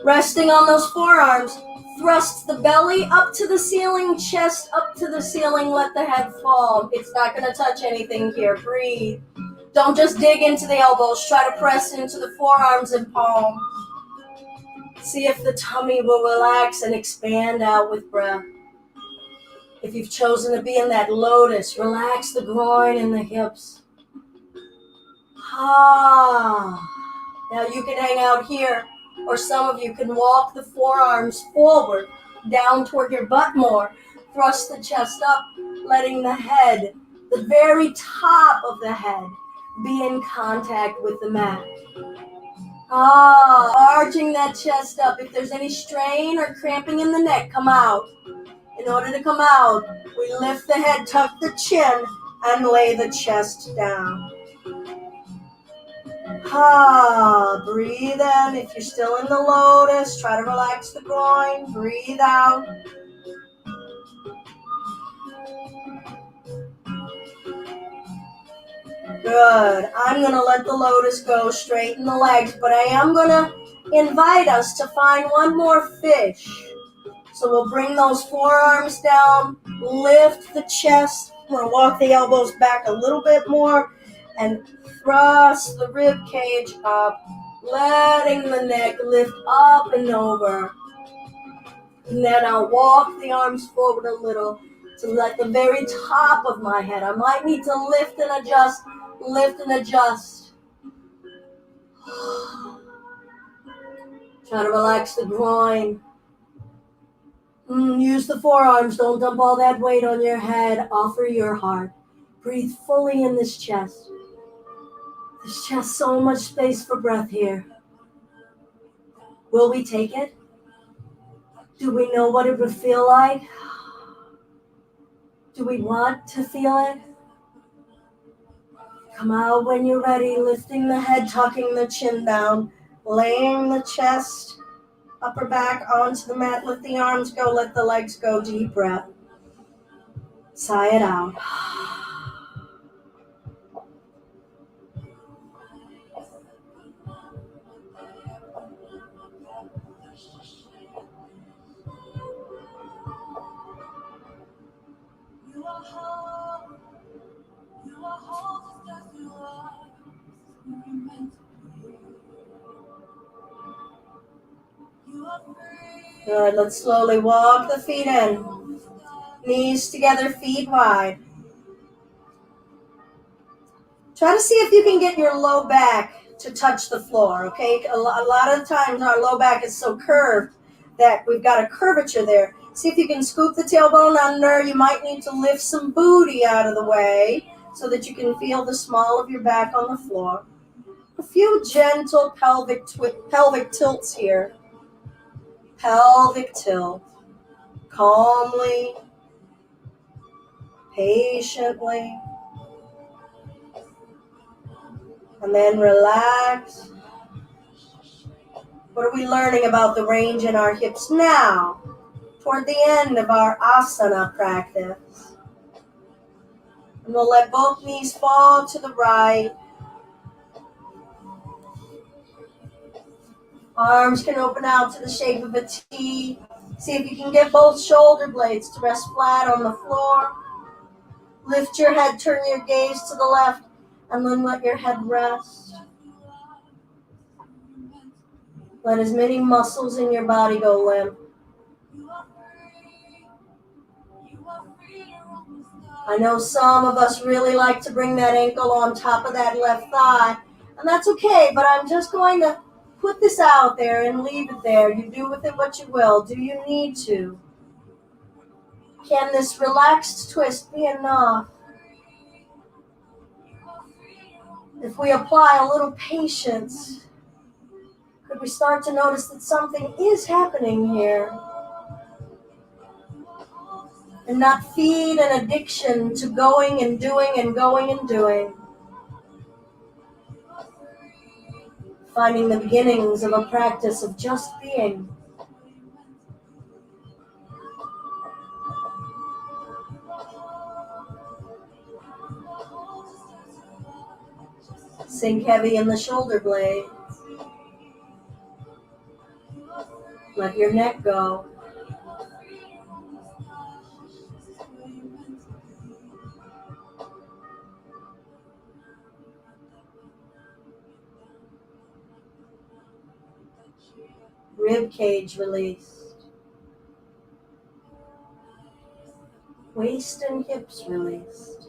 Resting on those forearms, thrust the belly up to the ceiling, chest up to the ceiling, let the head fall. It's not going to touch anything here. Breathe. Don't just dig into the elbows. Try to press into the forearms and palms. See if the tummy will relax and expand out with breath. If you've chosen to be in that lotus, relax the groin and the hips. Now you can hang out here, or some of you can walk the forearms forward, down toward your butt more. Thrust the chest up, letting the head, the very top of the head, be in contact with the mat. Arching that chest up. If there's any strain or cramping in the neck, come out. In order to come out, we lift the head, tuck the chin, and lay the chest down. Breathe in. If you're still in the lotus, try to relax the groin. Breathe out. Good. I'm going to let the lotus go, straighten the legs, but I am going to invite us to find one more fish. So we'll bring those forearms down, lift the chest. We're going to walk the elbows back a little bit more and thrust the rib cage up. letting the neck lift up and over. And then I'll walk the arms forward a little to let the very top of my head. I might need to lift and adjust, lift and adjust. Try to relax the groin. Use the forearms. Don't dump all that weight on your head. Offer your heart. Breathe fully in this chest. This chest, so much space for breath here. Will we take it? Do we know what it would feel like? Do we want to feel it? Come out when you're ready, lifting the head, tucking the chin down, laying the chest, upper back onto the mat. Let the arms go, let the legs go. Deep breath. Sigh it out. Good, let's slowly walk the feet in. Knees together, feet wide. Try to see if you can get your low back to touch the floor, okay? A lot of times our low back is so curved that we've got a curvature there. See if you can scoop the tailbone under. You might need to lift some booty out of the way so that you can feel the small of your back on the floor. A few gentle pelvic tilts here. Pelvic tilt. Calmly, patiently. And then relax. What are we learning about the range in our hips now? Toward the end of our asana practice. And we'll let both knees fall to the right. Arms can open out to the shape of a T. See if you can get both shoulder blades to rest flat on the floor. Lift your head, turn your gaze to the left, and then let your head rest. Let as many muscles in your body go limp. I know some of us really like to bring that ankle on top of that left thigh, and that's okay, but I'm just going to put this out there and leave it there. You do with it what you will. Do you need to? Can this relaxed twist be enough? If we apply a little patience, could we start to notice that something is happening here? And not feed an addiction to going and doing and going and doing. Finding the beginnings of a practice of just being. Sink heavy in the shoulder blade. Let your neck go. Rib cage released. Waist and hips released.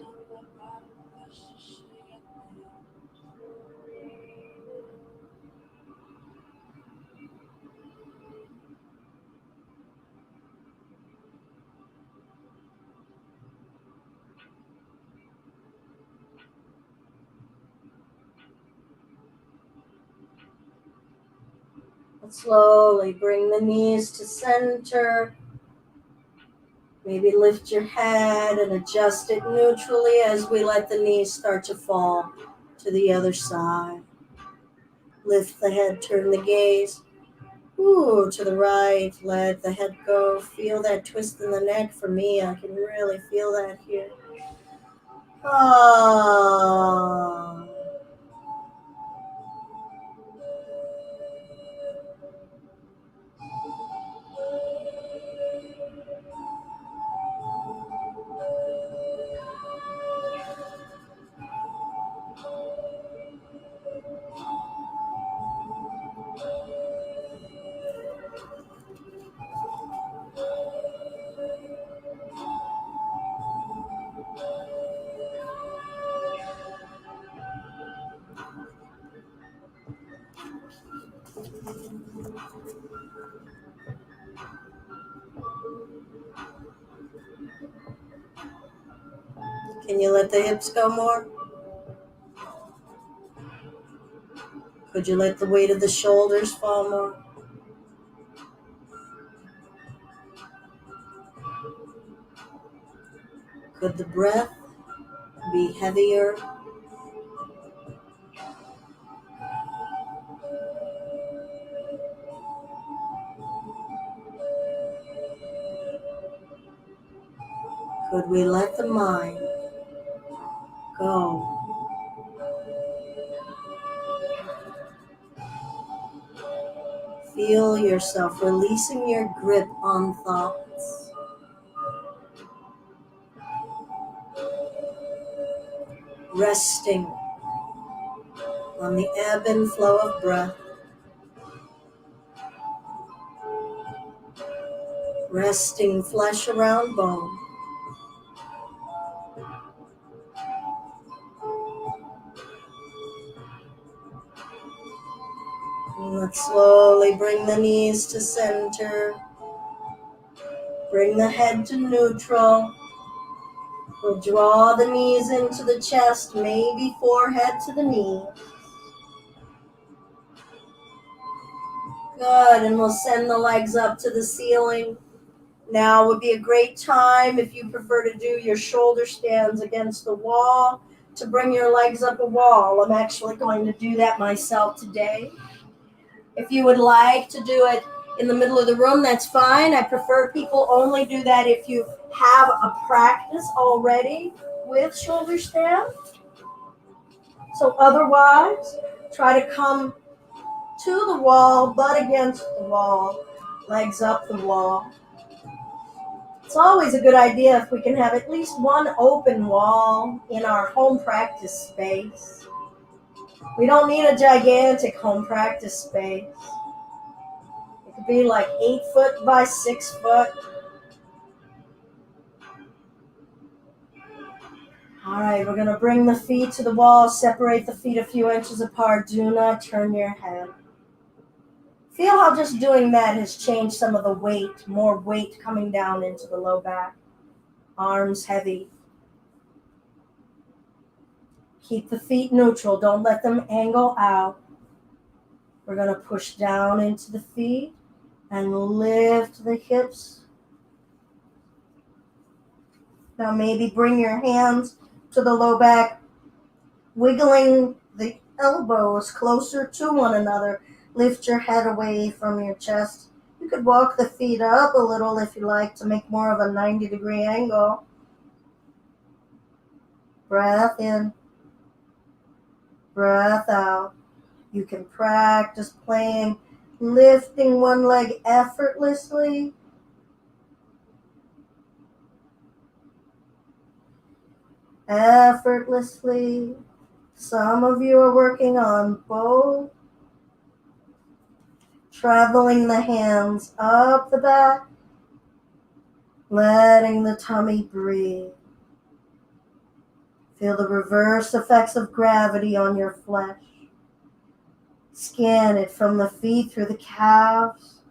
Slowly bring the knees to center. Maybe lift your head and adjust it neutrally as we let the knees start to fall to the other side. Lift the head, turn the gaze. To the right. Let the head go. Feel that twist in the neck. For me, I can really feel that here. Ah. Can you let the hips go more? Could you let the weight of the shoulders fall more? Could the breath be heavier? Could we let the mind go? Feel yourself releasing your grip on thoughts. Resting on the ebb and flow of breath. Resting flesh around bone. And let's slowly bring the knees to center. Bring the head to neutral. We'll draw the knees into the chest, maybe forehead to the knee. Good, and we'll send the legs up to the ceiling. Now would be a great time, if you prefer to do your shoulder stands against the wall, to bring your legs up a wall. I'm actually going to do that myself today. If you would like to do it in the middle of the room, that's fine. I prefer people only do that if you have a practice already with shoulder stand. So otherwise, try to come to the wall, butt against the wall, legs up the wall. It's always a good idea if we can have at least one open wall in our home practice space. We don't need a gigantic home practice space. It could be like 8 foot by 6 foot. All right, we're going to bring the feet to the wall, separate the feet a few inches apart. Do not turn your head. Feel how just doing that has changed some of the weight, more weight coming down into the low back. Arms heavy. Keep the feet neutral. Don't let them angle out. We're going to push down into the feet and lift the hips. Now maybe bring your hands to the low back, wiggling the elbows closer to one another. Lift your head away from your chest. You could walk the feet up a little if you like to make more of a 90-degree angle. Breath in, breath out. You can practice playing, lifting one leg effortlessly. Effortlessly. Some of you are working on both. Traveling the hands up the back, letting the tummy breathe. Feel the reverse effects of gravity on your flesh. Scan it from the feet through the calves.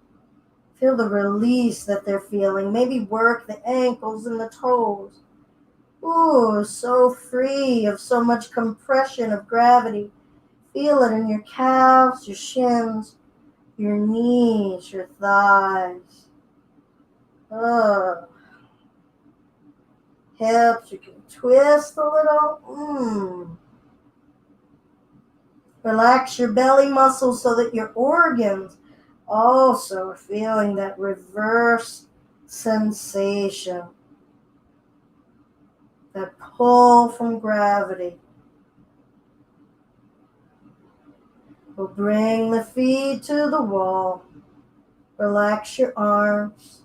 Feel the release that they're feeling. Maybe work the ankles and the toes. Ooh, so free of so much compression of gravity. Feel it in your calves, your shins, your knees, your thighs. Hips, you can twist a little. Relax your belly muscles so that your organs also are feeling that reverse sensation, that pull from gravity. We'll bring the feet to the wall. Relax your arms.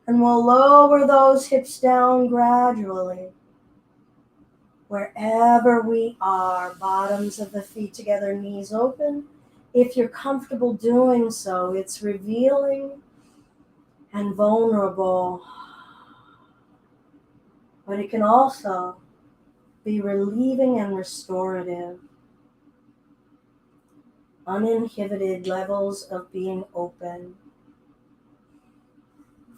And we'll lower those hips down gradually. Wherever we are, bottoms of the feet together, knees open. If you're comfortable doing so, it's revealing and vulnerable. But it can also be relieving and restorative. Uninhibited levels of being open.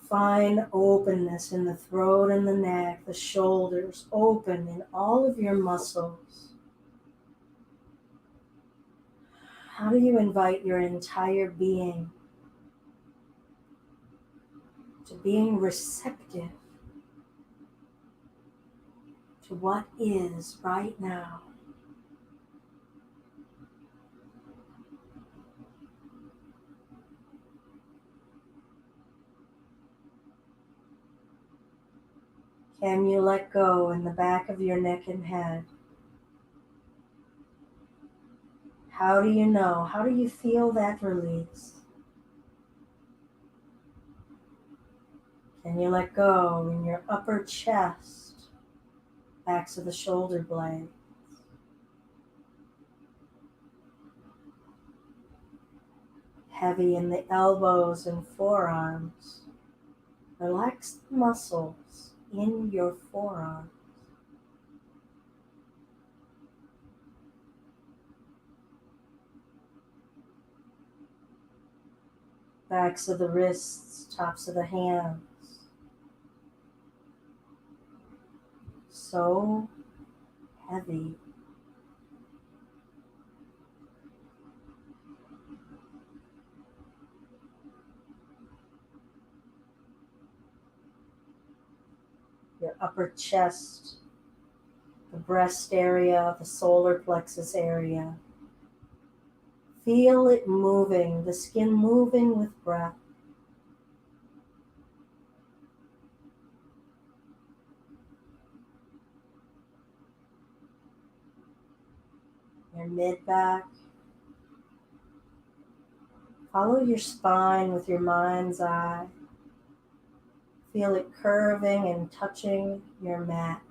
Find openness in the throat and the neck, the shoulders, open in all of your muscles. How do you invite your entire being to being receptive to what is right now? Can you let go in the back of your neck and head? How do you know? How do you feel that release? Can you let go in your upper chest, backs of the shoulder blades? Heavy in the elbows and forearms. Relax the muscles in your forearms. Backs of the wrists, tops of the hands. So heavy. Your upper chest, the breast area, the solar plexus area. Feel it moving, the skin moving with breath. Your mid-back. Follow your spine with your mind's eye. Feel it curving and touching your mat.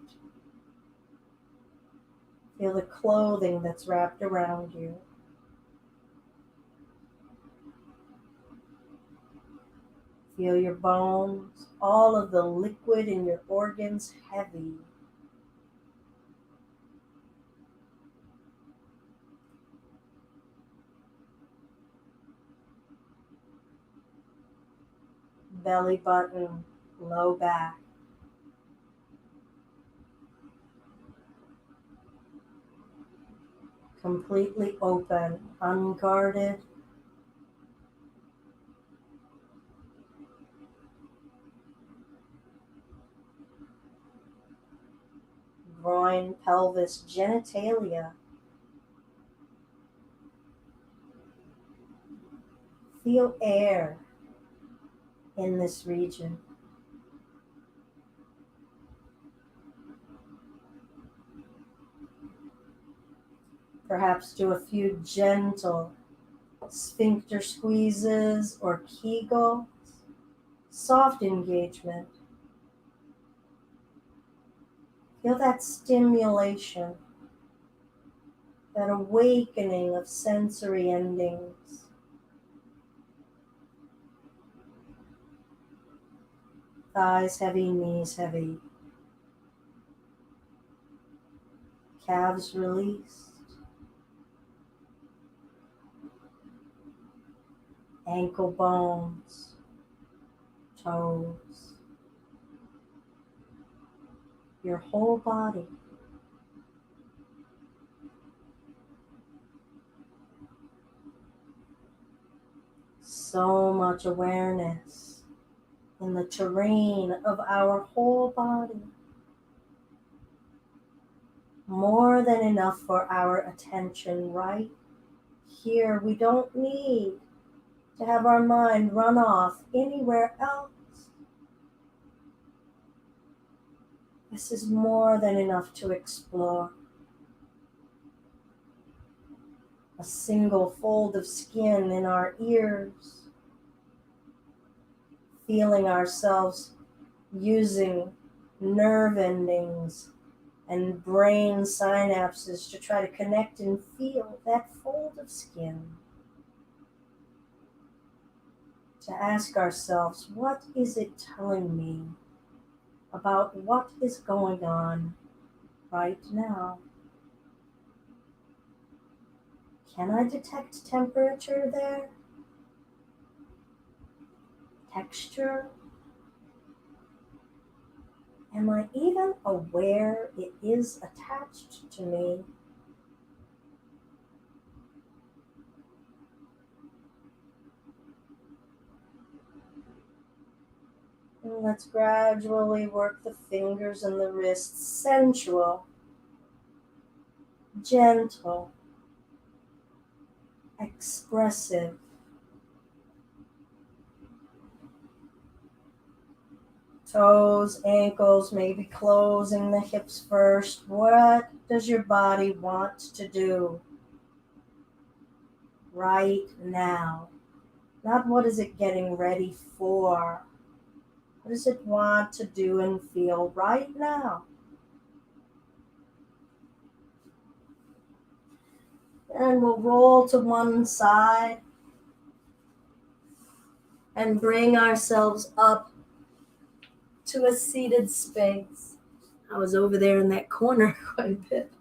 Feel the clothing that's wrapped around you. Feel your bones, all of the liquid in your organs heavy. Belly button, low back. Completely open, unguarded. Groin, pelvis, genitalia. Feel air in this region. Perhaps do a few gentle sphincter squeezes or Kegels. Soft engagement. Feel that stimulation, that awakening of sensory endings. Thighs heavy, knees heavy. Calves released. Ankle bones, toes. Your whole body. So much awareness in the terrain of our whole body. More than enough for our attention right here. We don't need to have our mind run off anywhere else. This is more than enough to explore. A single fold of skin in our ears. Feeling ourselves using nerve endings and brain synapses to try to connect and feel that fold of skin. To ask ourselves, what is it telling me about what is going on right now? Can I detect temperature there? Texture? Am I even aware it is attached to me? And let's gradually work the fingers and the wrists, sensual, gentle, expressive. Toes, ankles, maybe closing the hips first. What does your body want to do right now? Not what is it getting ready for. What does it want to do and feel right now? And we'll roll to one side and bring ourselves up to a seated space. I was over there in that corner quite a bit.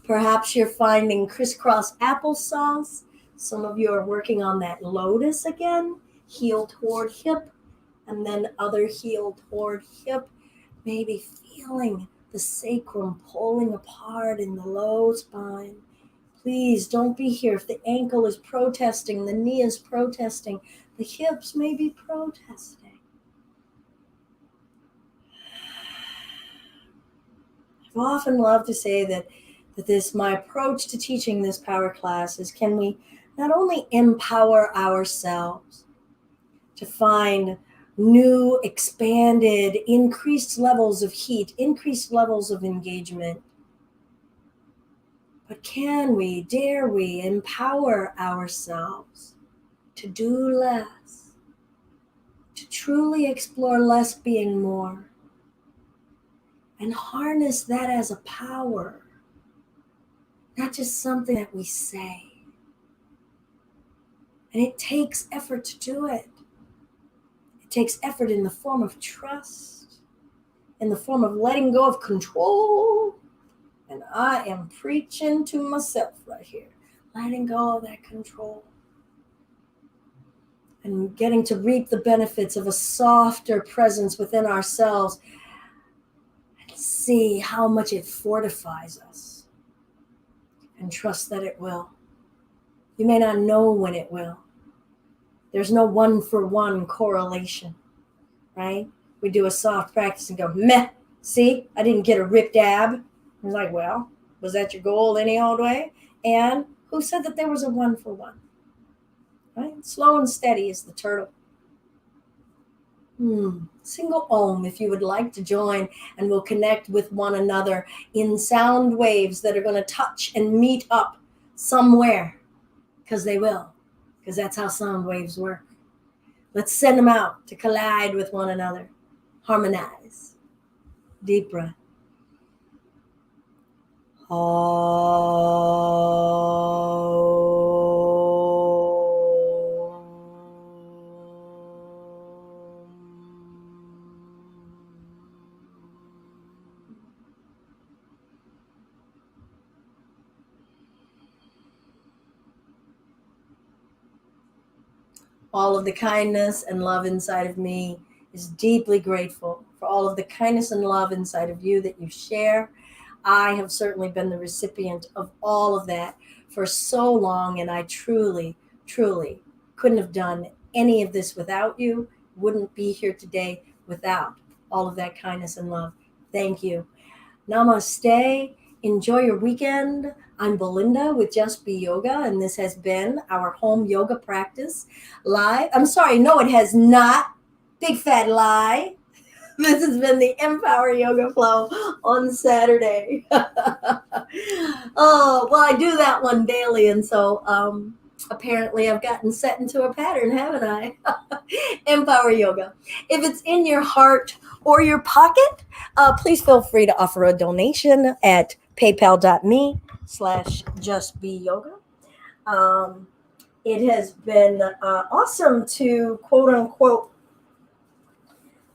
Perhaps you're finding crisscross applesauce. Some of you are working on that lotus again. Heel toward hip, and then other heel toward hip. Maybe feeling the sacrum pulling apart in the low spine. Please don't be here. If the ankle is protesting, the knee is protesting, the hips may be protesting. I've often loved to say that my approach to teaching this power class is, can we not only empower ourselves to find new, expanded, increased levels of heat, increased levels of engagement, but can we, dare we, empower ourselves to do less, to truly explore less being more, and harness that as a power, not just something that we say. And it takes effort to do it. It takes effort in the form of trust, in the form of letting go of control. And I am preaching to myself right here, letting go of that control and getting to reap the benefits of a softer presence within ourselves and see how much it fortifies us, and trust that it will. You may not know when it will. There's no one-for-one correlation, right? We do a soft practice and go, meh, see, I didn't get a ripped ab. I was like, well, was that your goal any old way? And who said that there was a one-for-one? Right? Slow and steady is the turtle. Single Om if you would like to join, and we'll connect with one another in sound waves that are going to touch and meet up somewhere, because they will, because that's how sound waves work. Let's send them out to collide with one another, harmonize. Deep breath. All of the kindness and love inside of me is deeply grateful for all of the kindness and love inside of you that you share. I have certainly been the recipient of all of that for so long, and I truly, truly couldn't have done any of this without you, wouldn't be here today without all of that kindness and love. Thank you. Namaste. Enjoy your weekend. I'm Belinda with Just Be Yoga, and this has been our home yoga practice live. I'm sorry, no, it has not. Big fat lie. This has been the Empower Yoga Flow on Saturday. Oh, well, I do that one daily, and so apparently I've gotten set into a pattern, haven't I? Empower Yoga. If it's in your heart or your pocket, please feel free to offer a donation at paypal.me/justbeyoga. It has been awesome to, quote unquote,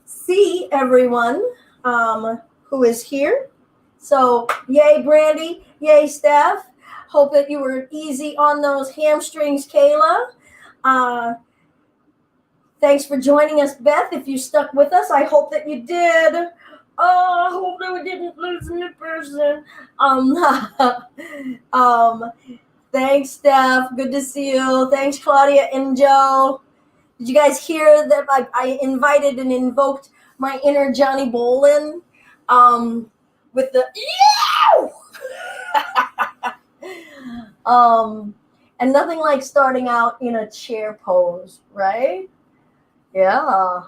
see everyone who is here. So yay, Brandy. Yay, Steph. Hope that you were easy on those hamstrings, Kayla. Thanks for joining us, Beth. If you stuck with us, I hope that you did. Oh, I hope that we didn't lose a person. Um, Thanks, Steph. Good to see you. Thanks, Claudia and Joe. Did you guys hear that I invited and invoked my inner Johnny Bolin with the and nothing like starting out in a chair pose, right? Yeah.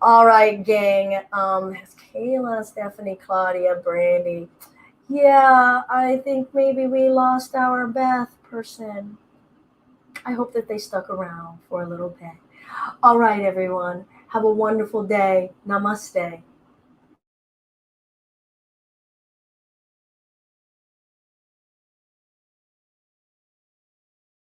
All right, gang. Kayla, Stephanie, Claudia, Brandy. Yeah, I think maybe we lost our Beth person. I hope that they stuck around for a little bit. All right, everyone. Have a wonderful day. Namaste.